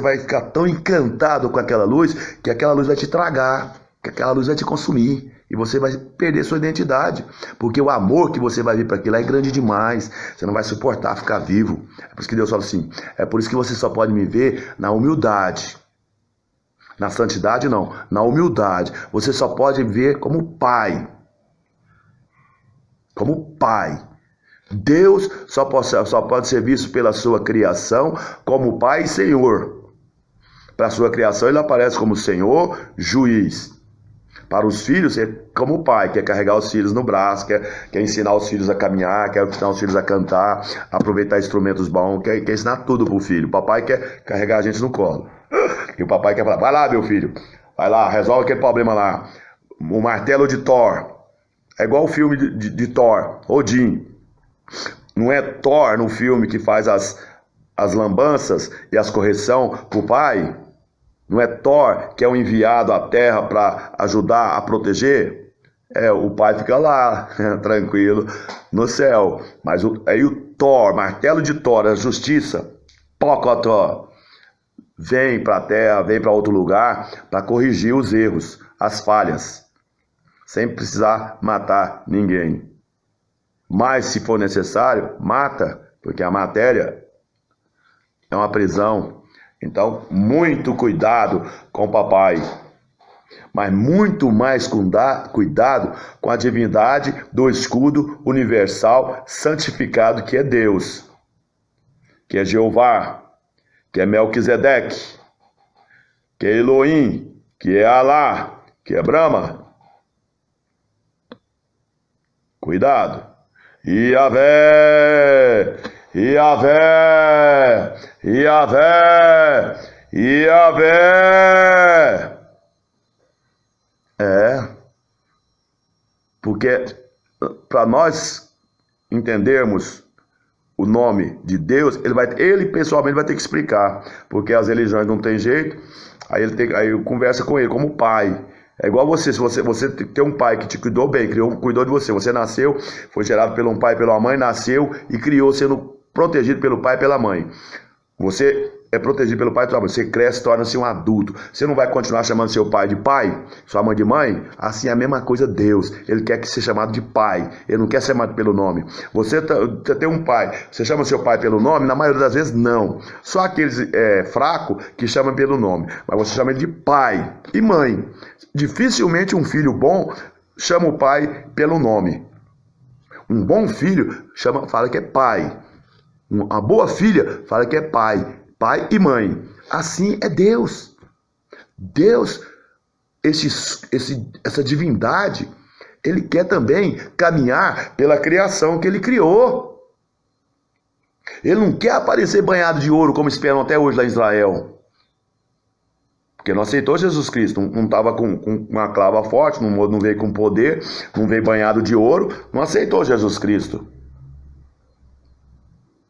Speaker 1: vai ficar tão encantado com aquela luz, que aquela luz vai te tragar, que aquela luz vai te consumir, e você vai perder sua identidade, porque o amor que você vai ver para aquilo é grande demais, você não vai suportar ficar vivo. É por isso que Deus fala assim, é por isso que você só pode me ver na humildade. Na santidade não, na humildade. Você só pode ver como Pai. Como Pai. Deus só pode ser visto pela sua criação como Pai e Senhor. Para a sua criação ele aparece como Senhor, juiz. Para os filhos é como Pai, quer carregar os filhos no braço, quer ensinar os filhos a caminhar, quer ensinar os filhos a cantar, aproveitar instrumentos bons, quer ensinar tudo para o filho. O papai quer carregar a gente no colo. E o papai quer falar, vai lá meu filho, vai lá, resolve aquele problema lá. O martelo de Thor, é igual o filme de Thor, Odin. Não é Thor no filme que faz as lambanças e as correções pro pai? Não é Thor que é o enviado à terra para ajudar a proteger? O pai fica lá, tranquilo, no céu. Mas aí o Thor, martelo de Thor, a justiça, Pocotó, vem para a terra, vem para outro lugar para corrigir os erros, as falhas, sem precisar matar ninguém. Mas se for necessário, mata, porque a matéria é uma prisão. Então, muito cuidado com o papai. mas muito mais cuidado com a divindade do escudo universal santificado que é Deus, que é Jeová, que é Melquisedeque, que é Elohim, que é Alá, que é Brahma. Cuidado. Iavé, Iavé, Iavé, Iavé. Porque para nós entendermos o nome de Deus, ele pessoalmente vai ter que explicar, porque as religiões não tem jeito. Aí conversa com ele como pai. É igual você, se você tem um pai que te cuidou bem, cuidou de você. Você nasceu, foi gerado pelo um pai e pela mãe, nasceu e criou sendo protegido pelo pai e pela mãe. Você é protegido pelo pai e pela mãe. Você cresce, torna-se um adulto. Você não vai continuar chamando seu pai de pai, sua mãe de mãe? Assim é a mesma coisa Deus. Ele quer que seja chamado de pai. Ele não quer ser chamado pelo nome. Você tem um pai. Você chama seu pai pelo nome? Na maioria das vezes, não. Só aqueles fracos que chamam pelo nome. Mas você chama ele de pai e mãe. Dificilmente um filho bom chama o pai pelo nome. Um bom filho fala que é pai. Uma boa filha fala que é pai e mãe. Assim é Deus. Deus, essa divindade, ele quer também caminhar pela criação que ele criou. Ele não quer aparecer banhado de ouro como esperam até hoje lá em Israel. Porque não aceitou Jesus Cristo, não estava com uma clava forte, não veio com poder, não veio banhado de ouro, não aceitou Jesus Cristo.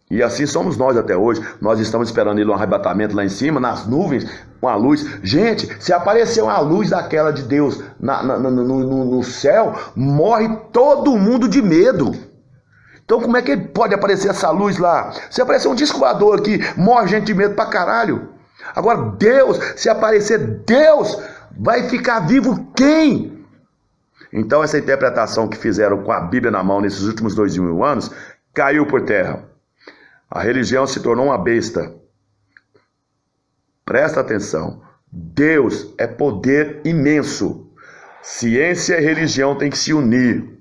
Speaker 1: E assim somos nós até hoje. Nós estamos esperando ele um arrebatamento lá em cima, nas nuvens, com a luz. Gente, se aparecer uma luz daquela de Deus no céu, morre todo mundo de medo. Então como é que pode aparecer essa luz lá? Se aparecer um disco voador aqui, morre gente de medo pra caralho. Agora Deus, se aparecer Deus, vai ficar vivo quem? Então essa interpretação que fizeram com a Bíblia na mão nesses últimos 2000 anos, caiu por terra. A religião se tornou uma besta. Presta atenção. Deus é poder imenso. Ciência e religião têm que se unir.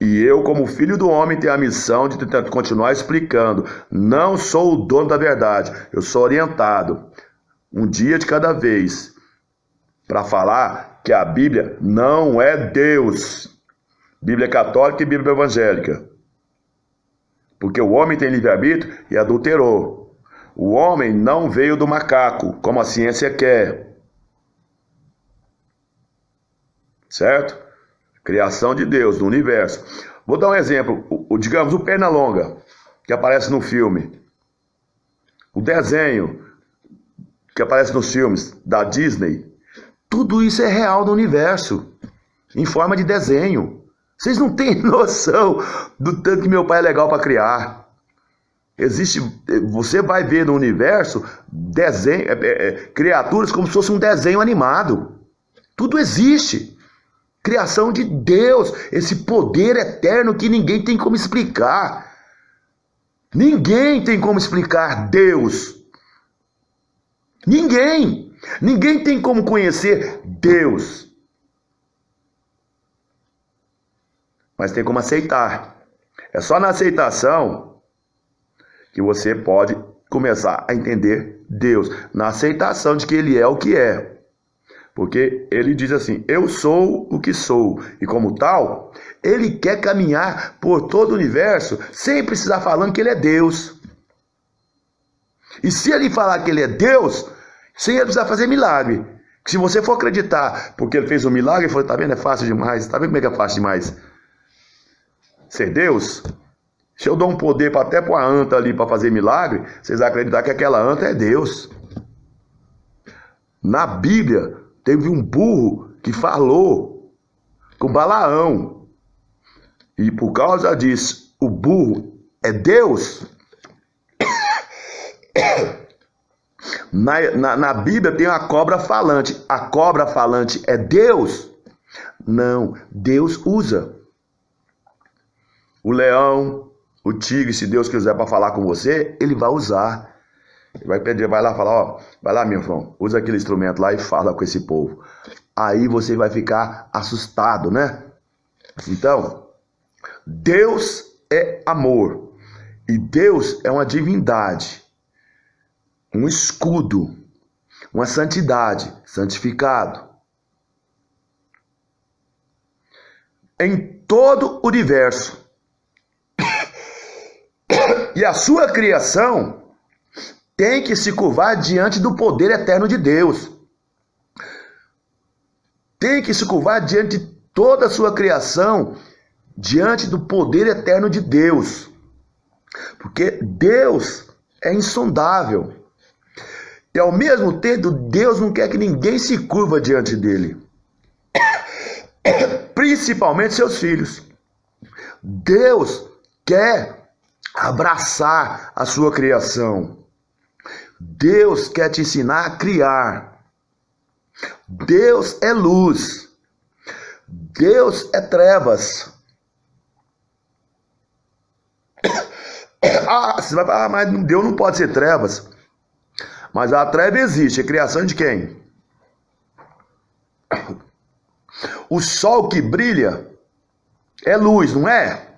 Speaker 1: E eu, como filho do homem, tenho a missão de tentar continuar explicando. Não sou o dono da verdade. Eu sou orientado. Um dia de cada vez. Para falar que a Bíblia não é Deus. Bíblia católica e Bíblia evangélica. Porque o homem tem livre-arbítrio e adulterou. O homem não veio do macaco, como a ciência quer. Certo? Criação de Deus, do universo. Vou dar um exemplo. Digamos, o Pernalonga, que aparece no filme. O desenho, que aparece nos filmes da Disney. Tudo isso é real no universo. Em forma de desenho. Vocês não têm noção do tanto que meu pai é legal para criar. Você vai ver no universo desenho, criaturas como se fosse um desenho animado. Tudo existe. Criação de Deus, esse poder eterno que ninguém tem como explicar. Ninguém tem como explicar Deus. Ninguém. Ninguém tem como conhecer Deus. Mas tem como aceitar. É só na aceitação que você pode começar a entender Deus. Na aceitação de que Ele é o que é. Porque Ele diz assim, eu sou o que sou. E como tal, Ele quer caminhar por todo o universo sem precisar falando que Ele é Deus. E se Ele falar que Ele é Deus, sem Ele precisar fazer milagre. Se você for acreditar porque Ele fez um milagre, ele falou, tá vendo, é fácil demais. Tá vendo como é que é fácil demais? Ser Deus, se eu dou um poder até para uma anta ali para fazer milagre, vocês vão acreditar que aquela anta é Deus. Na Bíblia, teve um burro que falou com Balaão. E por causa disso, o burro é Deus. Na Bíblia tem a cobra falante. A cobra falante é Deus? Não, Deus usa. O leão, o tigre, se Deus quiser para falar com você, ele vai usar. Ele vai pedir, vai lá falar, ó, vai lá, meu irmão, usa aquele instrumento lá e fala com esse povo. aí você vai ficar assustado, né? Então, Deus é amor. E Deus é uma divindade, um escudo, uma santidade, santificado. Em todo o universo. E a sua criação tem que se curvar diante do poder eterno de Deus. Tem que se curvar diante de toda a sua criação, diante do poder eterno de Deus. Porque Deus é insondável. E ao mesmo tempo, Deus não quer que ninguém se curva diante dele. Principalmente seus filhos. Deus quer abraçar a sua criação. Deus quer te ensinar a criar. Deus é luz. Deus é trevas. Você vai falar, mas Deus não pode ser trevas. Mas a treva existe. É criação de quem? O sol que brilha é luz, não é?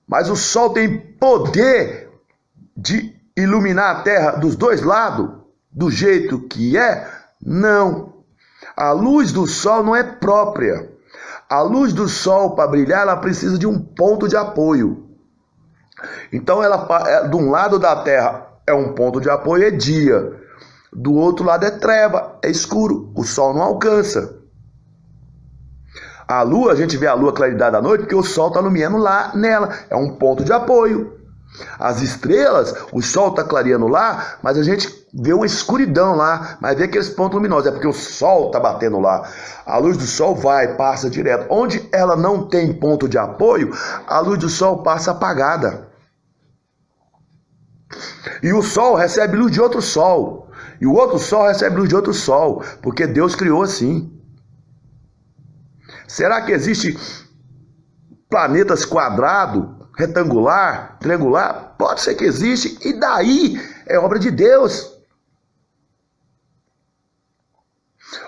Speaker 1: Mas o sol tem poder de iluminar a terra dos dois lados, do jeito que é? Não. A luz do sol não é própria. A luz do sol, para brilhar, ela precisa de um ponto de apoio. Então, de um lado da terra é um ponto de apoio, é dia. Do outro lado é treva, é escuro. O sol não alcança. A lua, a gente vê a lua claridade da noite porque o sol está iluminando lá nela. É um ponto de apoio. As estrelas, o sol está clareando lá, mas a gente vê uma escuridão lá, mas vê aqueles pontos luminosos. É porque o sol está batendo lá. A luz do sol passa direto. Onde ela não tem ponto de apoio, a luz do sol passa apagada. E o sol recebe luz de outro sol. E o outro sol recebe luz de outro sol. Porque Deus criou assim. Será que existe planetas quadrados, retangular, triangular? Pode ser que existe. E daí é obra de Deus.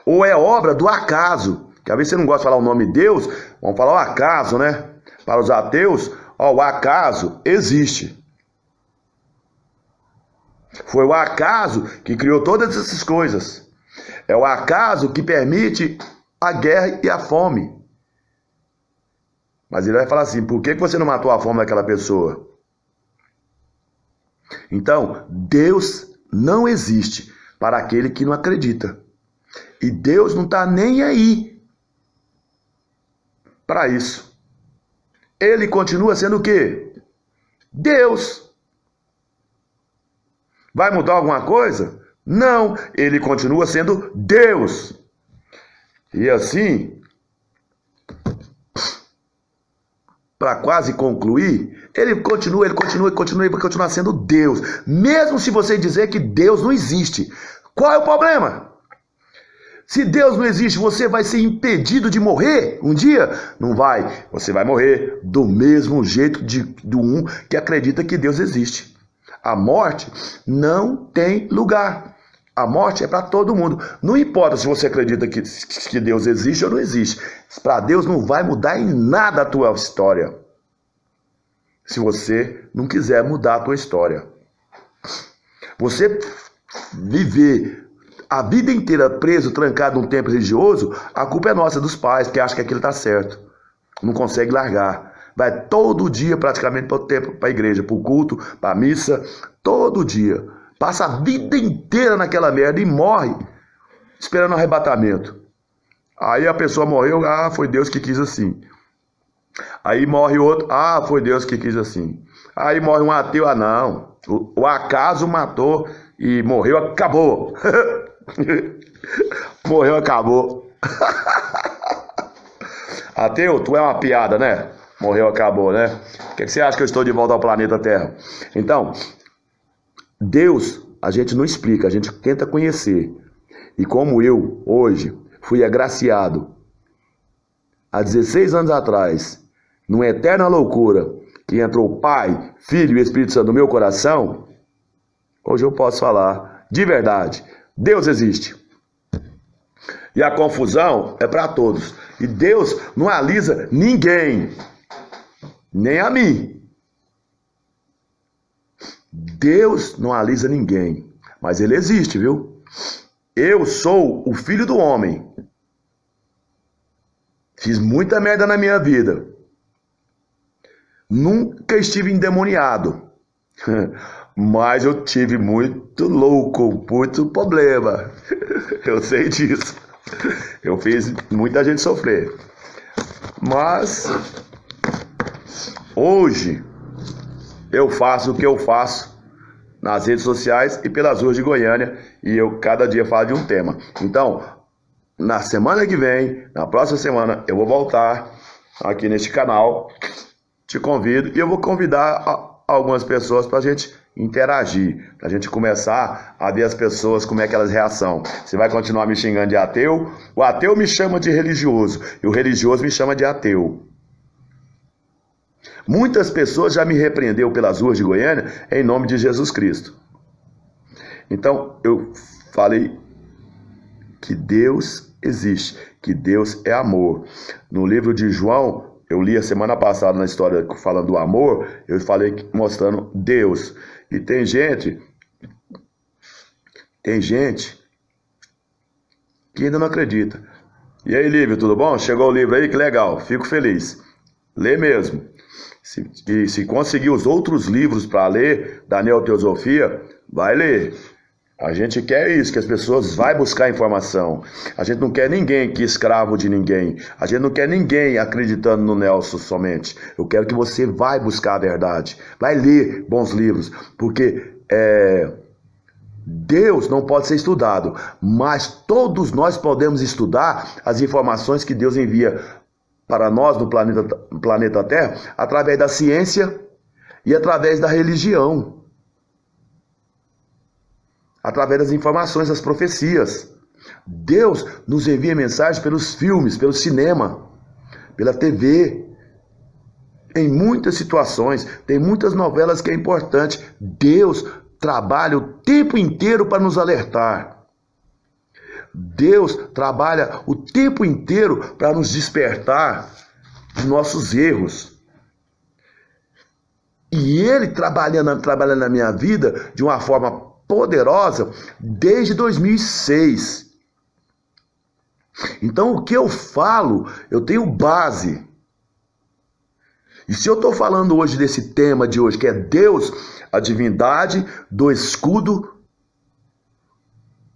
Speaker 1: Ou é obra do acaso. Que às vezes você não gosta de falar o nome de Deus. Vamos falar o acaso, né? Para os ateus, o acaso existe. Foi o acaso que criou todas essas coisas. É o acaso que permite a guerra e a fome. Mas ele vai falar assim, por que você não matou a fome daquela pessoa? Então, Deus não existe para aquele que não acredita. E Deus não está nem aí para isso. Ele continua sendo o quê? Deus. Vai mudar alguma coisa? Não, ele continua sendo Deus. E assim, para quase concluir, ele continua sendo Deus. Mesmo se você dizer que Deus não existe. Qual é o problema? Se Deus não existe, você vai ser impedido de morrer um dia? Não vai. Você vai morrer do mesmo jeito do um que acredita que Deus existe. A morte não tem lugar. A morte é para todo mundo. Não importa se você acredita que Deus existe ou não existe. Para Deus não vai mudar em nada a tua história. Se você não quiser mudar a tua história. Você viver a vida inteira preso, trancado num templo religioso, a culpa é nossa, dos pais, que acham que aquilo está certo. Não consegue largar. Vai todo dia praticamente para o templo, para a igreja, para o culto, para a missa, todo dia. Passa a vida inteira naquela merda e morre esperando o arrebatamento. Aí a pessoa morreu, foi Deus que quis assim. Aí morre outro, foi Deus que quis assim. Aí morre um ateu, não. O acaso matou e morreu, acabou. Morreu, acabou. Ateu, tu é uma piada, né? Morreu, acabou, né? O que você acha que eu estou de volta ao planeta Terra? Então, Deus, a gente não explica, a gente tenta conhecer. E como eu, hoje, fui agraciado, há 16 anos atrás, numa eterna loucura, que entrou o Pai, Filho e Espírito Santo no meu coração, hoje eu posso falar, de verdade, Deus existe. E a confusão é para todos. E Deus não alisa ninguém, nem a mim. Deus não alisa ninguém, mas Ele existe, viu? Eu sou o filho do homem. Fiz muita merda na minha vida. Nunca estive endemoniado. Mas eu tive muito louco, muito problema. Eu sei disso. Eu fiz muita gente sofrer. Mas hoje eu faço o que eu faço nas redes sociais e pelas ruas de Goiânia. E eu cada dia falo de um tema. Então, na semana que vem, na próxima semana, eu vou voltar aqui neste canal. Te convido e eu vou convidar algumas pessoas para a gente interagir, para a gente começar a ver as pessoas como é que elas reação. Você vai continuar me xingando de ateu? O ateu me chama de religioso e o religioso me chama de ateu. Muitas pessoas já me repreendeu pelas ruas de Goiânia em nome de Jesus Cristo. Então eu falei que Deus existe, que Deus é amor. No livro de João, eu li a semana passada na história falando do amor, eu falei mostrando Deus. E tem gente que ainda não acredita. E aí, Lívio, tudo bom? Chegou o livro aí? Que legal, fico feliz. Lê mesmo. Se conseguir os outros livros para ler da Neoteosofia, vai ler. A gente quer isso, que as pessoas vão buscar informação. A gente não quer ninguém aqui escravo de ninguém. A gente não quer ninguém acreditando no Nelson somente. Eu quero que você vai buscar a verdade. Vai ler bons livros. Porque Deus não pode ser estudado. Mas todos nós podemos estudar as informações que Deus envia para nós no planeta Terra através da ciência e através da religião. Através das informações, das profecias. Deus nos envia mensagens pelos filmes, pelo cinema, pela TV. Em muitas situações, tem muitas novelas que é importante. Deus trabalha o tempo inteiro para nos alertar. Deus trabalha o tempo inteiro para nos despertar de nossos erros. E Ele trabalhando na minha vida de uma forma poderosa desde 2006. Então o que eu falo, eu tenho base. E se eu estou falando hoje desse tema de hoje, que é Deus, a divindade do escudo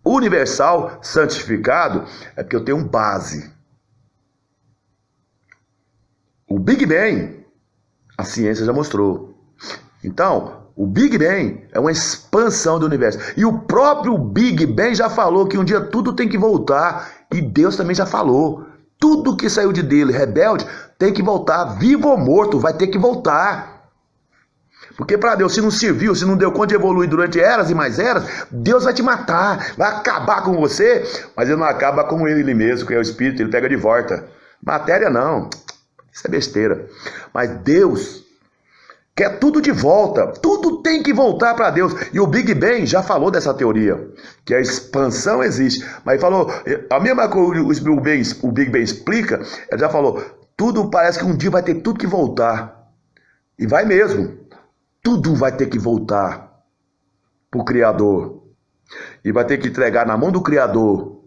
Speaker 1: universal santificado, é porque eu tenho base. O Big Bang, a ciência já mostrou. Então, o Big Bang é uma expansão do universo. E o próprio Big Bang já falou que um dia tudo tem que voltar. E Deus também já falou. Tudo que saiu de dele, rebelde, tem que voltar. Vivo ou morto, vai ter que voltar. Porque para Deus, se não serviu, se não deu conta de evoluir durante eras e mais eras, Deus vai te matar, vai acabar com você. Mas ele não acaba com ele mesmo, que é o Espírito, ele pega de volta. Matéria não, isso é besteira. Mas Deus quer tudo de volta, tudo tem que voltar para Deus. E o Big Bang já falou dessa teoria, que a expansão existe. Mas ele falou, a mesma coisa que o Big Bang explica, ele já falou, tudo parece que um dia vai ter tudo que voltar. E vai mesmo. Tudo vai ter que voltar para o Criador. E vai ter que entregar na mão do Criador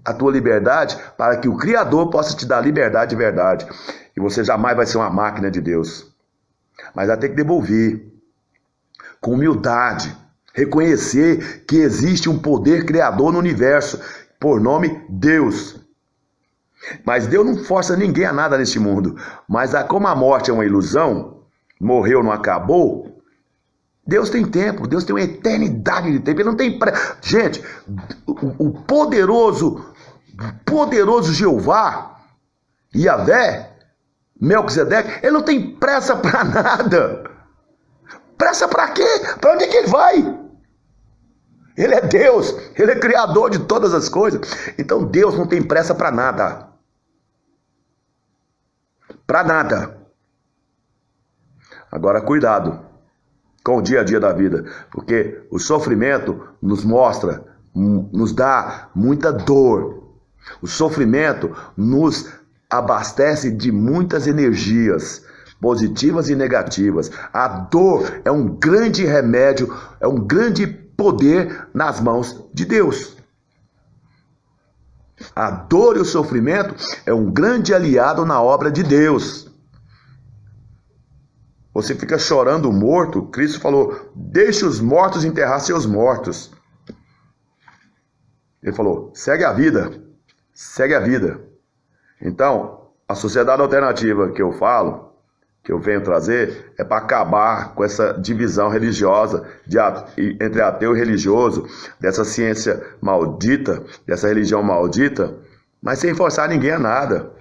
Speaker 1: a tua liberdade, para que o Criador possa te dar liberdade de verdade. E você jamais vai ser uma máquina de Deus. Mas vai ter que devolver com humildade, reconhecer que existe um poder criador no universo, por nome Deus. Mas Deus não força ninguém a nada neste mundo. Mas como a morte é uma ilusão, morreu, não acabou, Deus tem tempo, Deus tem uma eternidade de tempo, Ele não tem pressa. Gente, o poderoso Jeová, Yahvé, Melquisedeque, ele não tem pressa para nada. Pressa para quê? Para onde é que ele vai? Ele é Deus, ele é criador de todas as coisas. Então Deus não tem pressa para nada. Para nada. Agora cuidado com o dia a dia da vida, porque o sofrimento nos mostra, nos dá muita dor. O sofrimento nos abastece de muitas energias, positivas e negativas. A dor é um grande remédio, é um grande poder nas mãos de Deus. A dor e o sofrimento é um grande aliado na obra de Deus. Você fica chorando morto, Cristo falou, deixe os mortos enterrar seus mortos. Ele falou, segue a vida, segue a vida. Então, a sociedade alternativa que eu falo, que eu venho trazer, é para acabar com essa divisão religiosa entre ateu e religioso, dessa ciência maldita, dessa religião maldita, mas sem forçar ninguém a nada.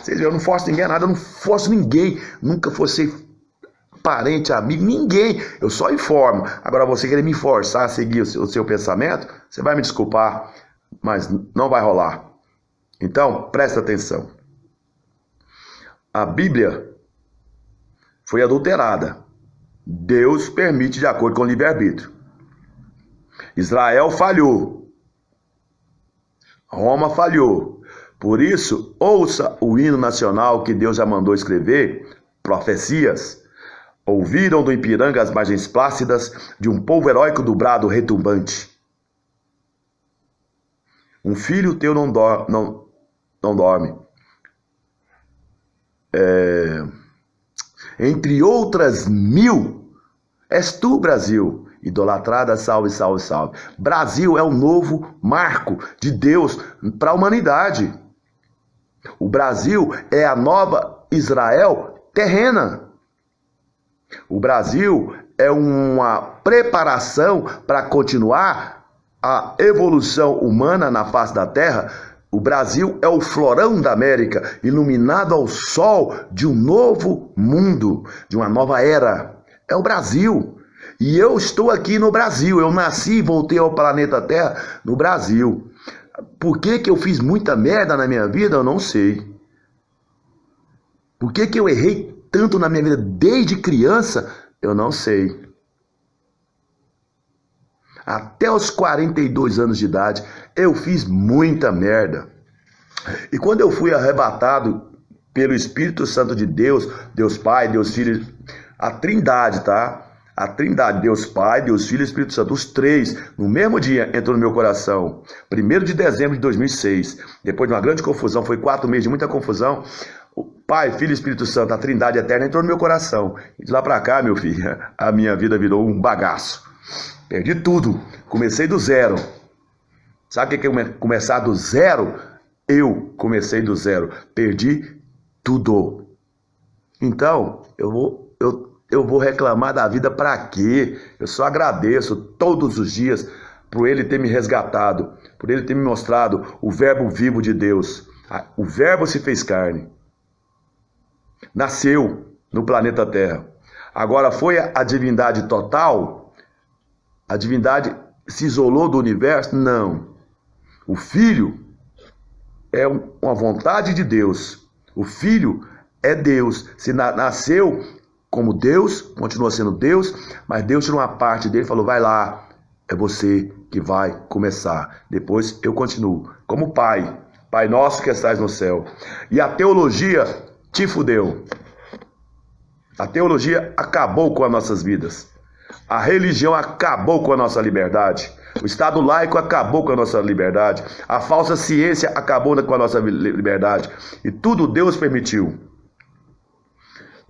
Speaker 1: Eu não forço ninguém a nada, eu não forço ninguém, nunca forcei parente, amigo, ninguém, eu só informo. Agora você querer me forçar a seguir o seu pensamento, você vai me desculpar, mas não vai rolar. Então, presta atenção. A Bíblia foi adulterada. Deus permite de acordo com o livre-arbítrio. Israel falhou. Roma falhou. Por isso, ouça o hino nacional que Deus já mandou escrever, profecias. Ouviram do Ipiranga as margens plácidas de um povo heróico do brado retumbante. Um filho teu não dorme. Entre outras 1000, és tu, Brasil, idolatrada, salve, salve, salve. Brasil é o novo marco de Deus para a humanidade. O Brasil é a nova Israel terrena. O Brasil é uma preparação para continuar a evolução humana na face da Terra. O Brasil é o florão da América, iluminado ao sol de um novo mundo, de uma nova era. É o Brasil. E eu estou aqui no Brasil. Eu nasci e voltei ao planeta Terra no Brasil. Por que eu fiz muita merda na minha vida? Eu não sei. Por que eu errei tanto na minha vida desde criança? Eu não sei. Até os 42 anos de idade, eu fiz muita merda. E quando eu fui arrebatado pelo Espírito Santo de Deus, Deus Pai, Deus Filho, a Trindade, tá? A Trindade, Deus Pai, Deus Filho e Espírito Santo, os três, no mesmo dia, entrou no meu coração. 1º de dezembro de 2006. Depois de uma grande confusão, foi 4 meses de muita confusão. O Pai, Filho e Espírito Santo, a Trindade eterna, entrou no meu coração. E de lá pra cá, meu filho, a minha vida virou um bagaço. Perdi tudo. Comecei do zero. Sabe o que é começar do zero? Eu comecei do zero. Perdi tudo. Então, eu vou reclamar da vida para quê? Eu só agradeço todos os dias por Ele ter me resgatado, por Ele ter me mostrado o verbo vivo de Deus. O verbo se fez carne. Nasceu no planeta Terra. Agora foi a divindade total? A divindade se isolou do universo? Não. O Filho é uma vontade de Deus. O Filho é Deus. Se nasceu como Deus, continua sendo Deus, mas Deus tirou uma parte dele e falou, vai lá, é você que vai começar. Depois eu continuo. Como Pai, Pai nosso que estás no céu. E a teologia te fudeu. A teologia acabou com as nossas vidas. A religião acabou com a nossa liberdade. O Estado laico acabou com a nossa liberdade. A falsa ciência acabou com a nossa liberdade. E tudo Deus permitiu.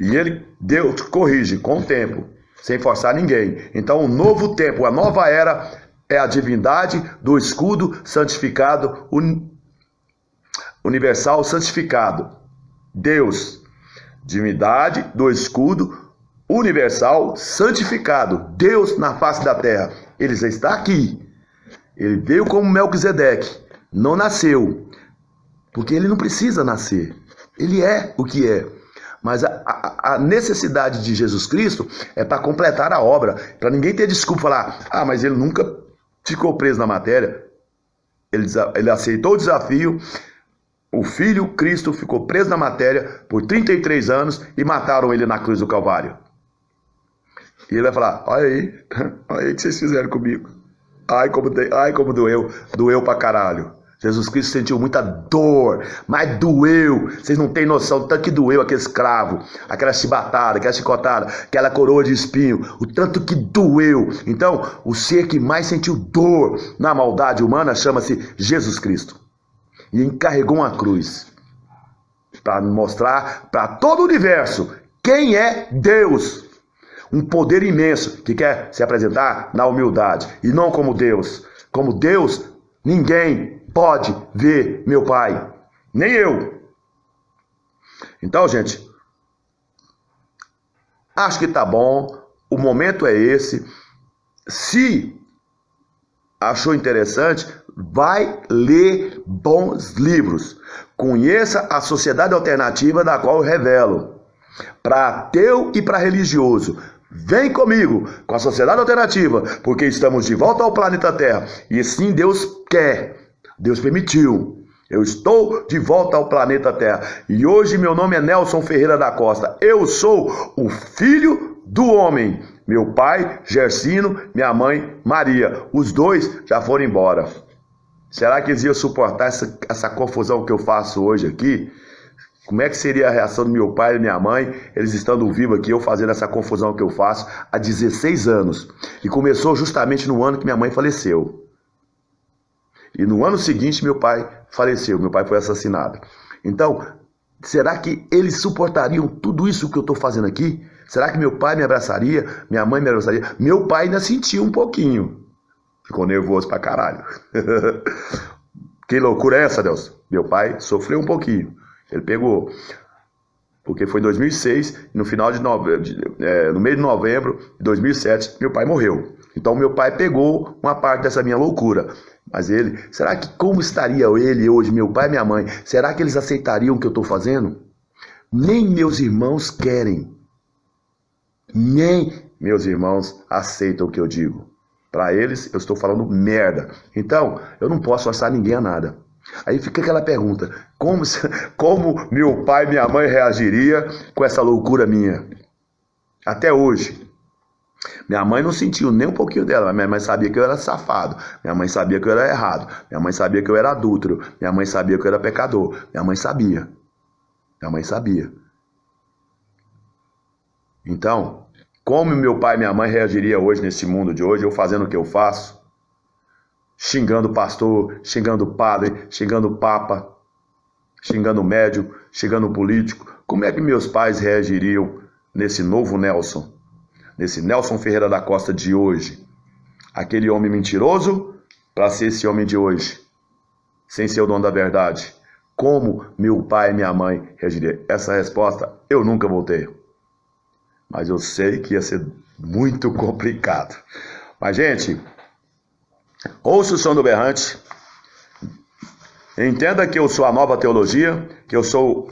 Speaker 1: E Deus corrige com o tempo, sem forçar ninguém. Então o novo tempo, a nova era, é a divindade do escudo santificado, universal santificado. Deus, divindade do escudo universal santificado. Deus na face da terra. Ele já está aqui. Ele veio como Melquisedeque. Não nasceu. Porque ele não precisa nascer. Ele é o que é. Mas a necessidade de Jesus Cristo é para completar a obra. Para ninguém ter desculpa falar, mas ele nunca ficou preso na matéria. Ele aceitou o desafio. O Filho Cristo ficou preso na matéria por 33 anos e mataram ele na cruz do Calvário. E ele vai falar, olha aí o que vocês fizeram comigo. Ai, como doeu pra caralho. Jesus Cristo sentiu muita dor, mas doeu. Vocês não têm noção do tanto que doeu aquele escravo, aquela chibatada, aquela chicotada, aquela coroa de espinho, o tanto que doeu. Então, o ser que mais sentiu dor na maldade humana chama-se Jesus Cristo. E encarregou uma cruz para mostrar para todo o universo quem é Deus. Um poder imenso que quer se apresentar na humildade e não como Deus. Como Deus, ninguém pode ver meu Pai, nem eu. Então, gente, acho que tá bom, o momento é esse. Se achou interessante, vai ler bons livros. Conheça a sociedade alternativa da qual eu revelo. Para ateu e para religioso. Vem comigo com a sociedade alternativa, porque estamos de volta ao planeta Terra. E sim, Deus quer. Deus permitiu. Eu estou de volta ao planeta Terra. E hoje meu nome é Nelson Ferreira da Costa. Eu sou o filho do homem. Meu pai, Gersino, minha mãe, Maria. Os dois já foram embora. Será que eles iam suportar essa confusão que eu faço hoje aqui? Como é que seria a reação do meu pai e minha mãe, eles estando vivos aqui, eu fazendo essa confusão que eu faço há 16 anos. E começou justamente no ano que minha mãe faleceu. E no ano seguinte, meu pai faleceu, meu pai foi assassinado. Então, será que eles suportariam tudo isso que eu estou fazendo aqui? Será que meu pai me abraçaria? Minha mãe me abraçaria? Meu pai ainda sentiu um pouquinho. Ficou nervoso pra caralho. Que loucura é essa, Deus? Meu pai sofreu um pouquinho. Ele pegou. Porque foi em 2006, no final de novembro, no meio de novembro de 2007, meu pai morreu. Então meu pai pegou uma parte dessa minha loucura. Mas ele, será que como estaria ele hoje, meu pai e minha mãe? Será que eles aceitariam o que eu estou fazendo? Nem meus irmãos querem. Nem meus irmãos aceitam o que eu digo. Para eles, eu estou falando merda. Então, eu não posso forçar ninguém a nada. Aí fica aquela pergunta, como meu pai e minha mãe reagiria com essa loucura minha? Até hoje. Minha mãe não sentiu nem um pouquinho dela, mas minha mãe sabia que eu era safado, minha mãe sabia que eu era errado, minha mãe sabia que eu era adúltero, minha mãe sabia que eu era pecador, minha mãe sabia. Minha mãe sabia. Então, como meu pai e minha mãe reagiriam hoje nesse mundo de hoje, eu fazendo o que eu faço? Xingando o pastor, xingando o padre, xingando o papa, xingando o médium, xingando o político. Como é que meus pais reagiriam nesse novo Nelson? Nesse Nelson Ferreira da Costa de hoje? Aquele homem mentiroso para ser esse homem de hoje, sem ser o dono da verdade. Como meu pai e minha mãe reagiriam? Essa resposta eu nunca vou ter. Mas eu sei que ia ser muito complicado. Mas, gente, ouça o som do berrante. Entenda que eu sou a nova teologia, que eu sou,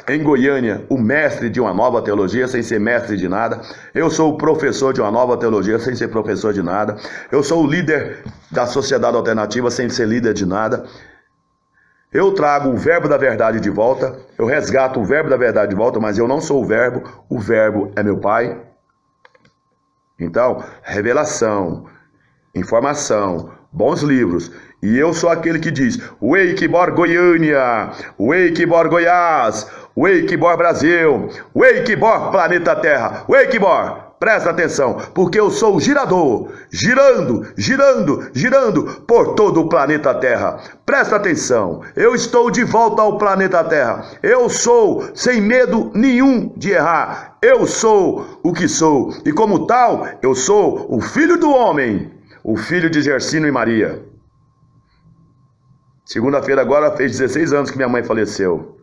Speaker 1: em Goiânia, o mestre de uma nova teologia, sem ser mestre de nada. Eu sou o professor de uma nova teologia, sem ser professor de nada. Eu sou o líder da sociedade alternativa, sem ser líder de nada. Eu trago o verbo da verdade de volta, eu resgato o verbo da verdade de volta, mas eu não sou o verbo é meu pai. Então, revelação, informação, bons livros. E eu sou aquele que diz, Wake Bor Goiânia, Wake Bor Goiás, Wake Bor Brasil, Wake Bor Planeta Terra, Wake Bor. Presta atenção, porque eu sou o girador, girando, girando, girando por todo o planeta Terra. Presta atenção, eu estou de volta ao planeta Terra. Eu sou, sem medo nenhum de errar. Eu sou o que sou. E como tal, eu sou o filho do homem, o filho de Gersino e Maria. Segunda-feira agora fez 16 anos que minha mãe faleceu.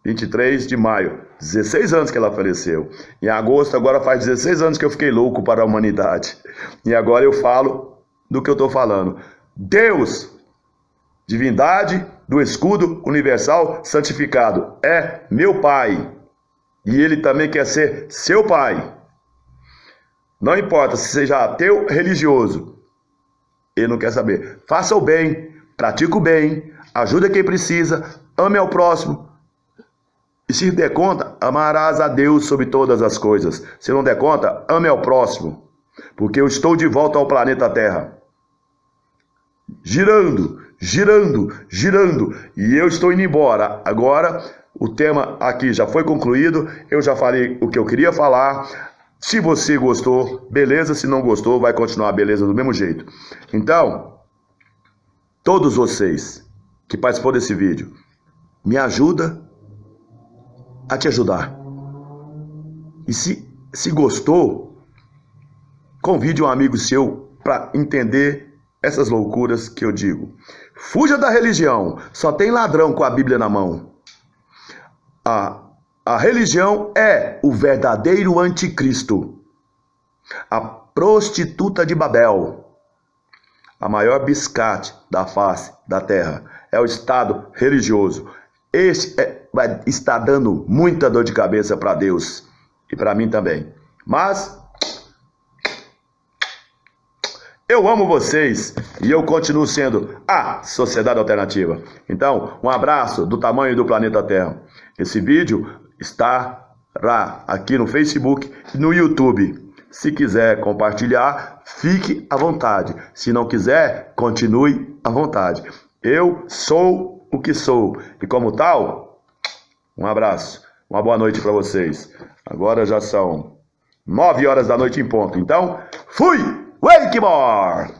Speaker 1: 23 de maio, 16 anos que ela faleceu. Em agosto agora faz 16 anos que eu fiquei louco para a humanidade. E agora eu falo do que eu estou falando. Deus, divindade do escudo universal santificado, é meu pai. E ele também quer ser seu pai. Não importa se seja ateu ou religioso. Ele não quer saber. Faça o bem, pratique o bem, ajude quem precisa, ame ao próximo. E se der conta, amarás a Deus sobre todas as coisas. Se não der conta, ame ao próximo. Porque eu estou de volta ao planeta Terra. Girando, girando, girando, e eu estou indo embora. Agora, o tema aqui já foi concluído, eu já falei o que eu queria falar. Se você gostou, beleza, se não gostou, vai continuar beleza do mesmo jeito. Então, todos vocês que participou desse vídeo, me ajuda a te ajudar. E se gostou, convide um amigo seu para entender essas loucuras que eu digo. Fuja da religião, só tem ladrão com a Bíblia na mão. A religião é o verdadeiro anticristo. A prostituta de Babel. A maior biscate da face da terra é o Estado religioso. Esse vai estar dando muita dor de cabeça para Deus e para mim também. Mas eu amo vocês e eu continuo sendo a Sociedade Alternativa. Então, um abraço do tamanho do planeta Terra. Esse vídeo estará aqui no Facebook e no YouTube. Se quiser compartilhar, fique à vontade. Se não quiser, continue à vontade. Eu sou o que sou. E como tal, um abraço. Uma boa noite para vocês. Agora já são 9 horas da noite em ponto. Então, fui! Wakemore!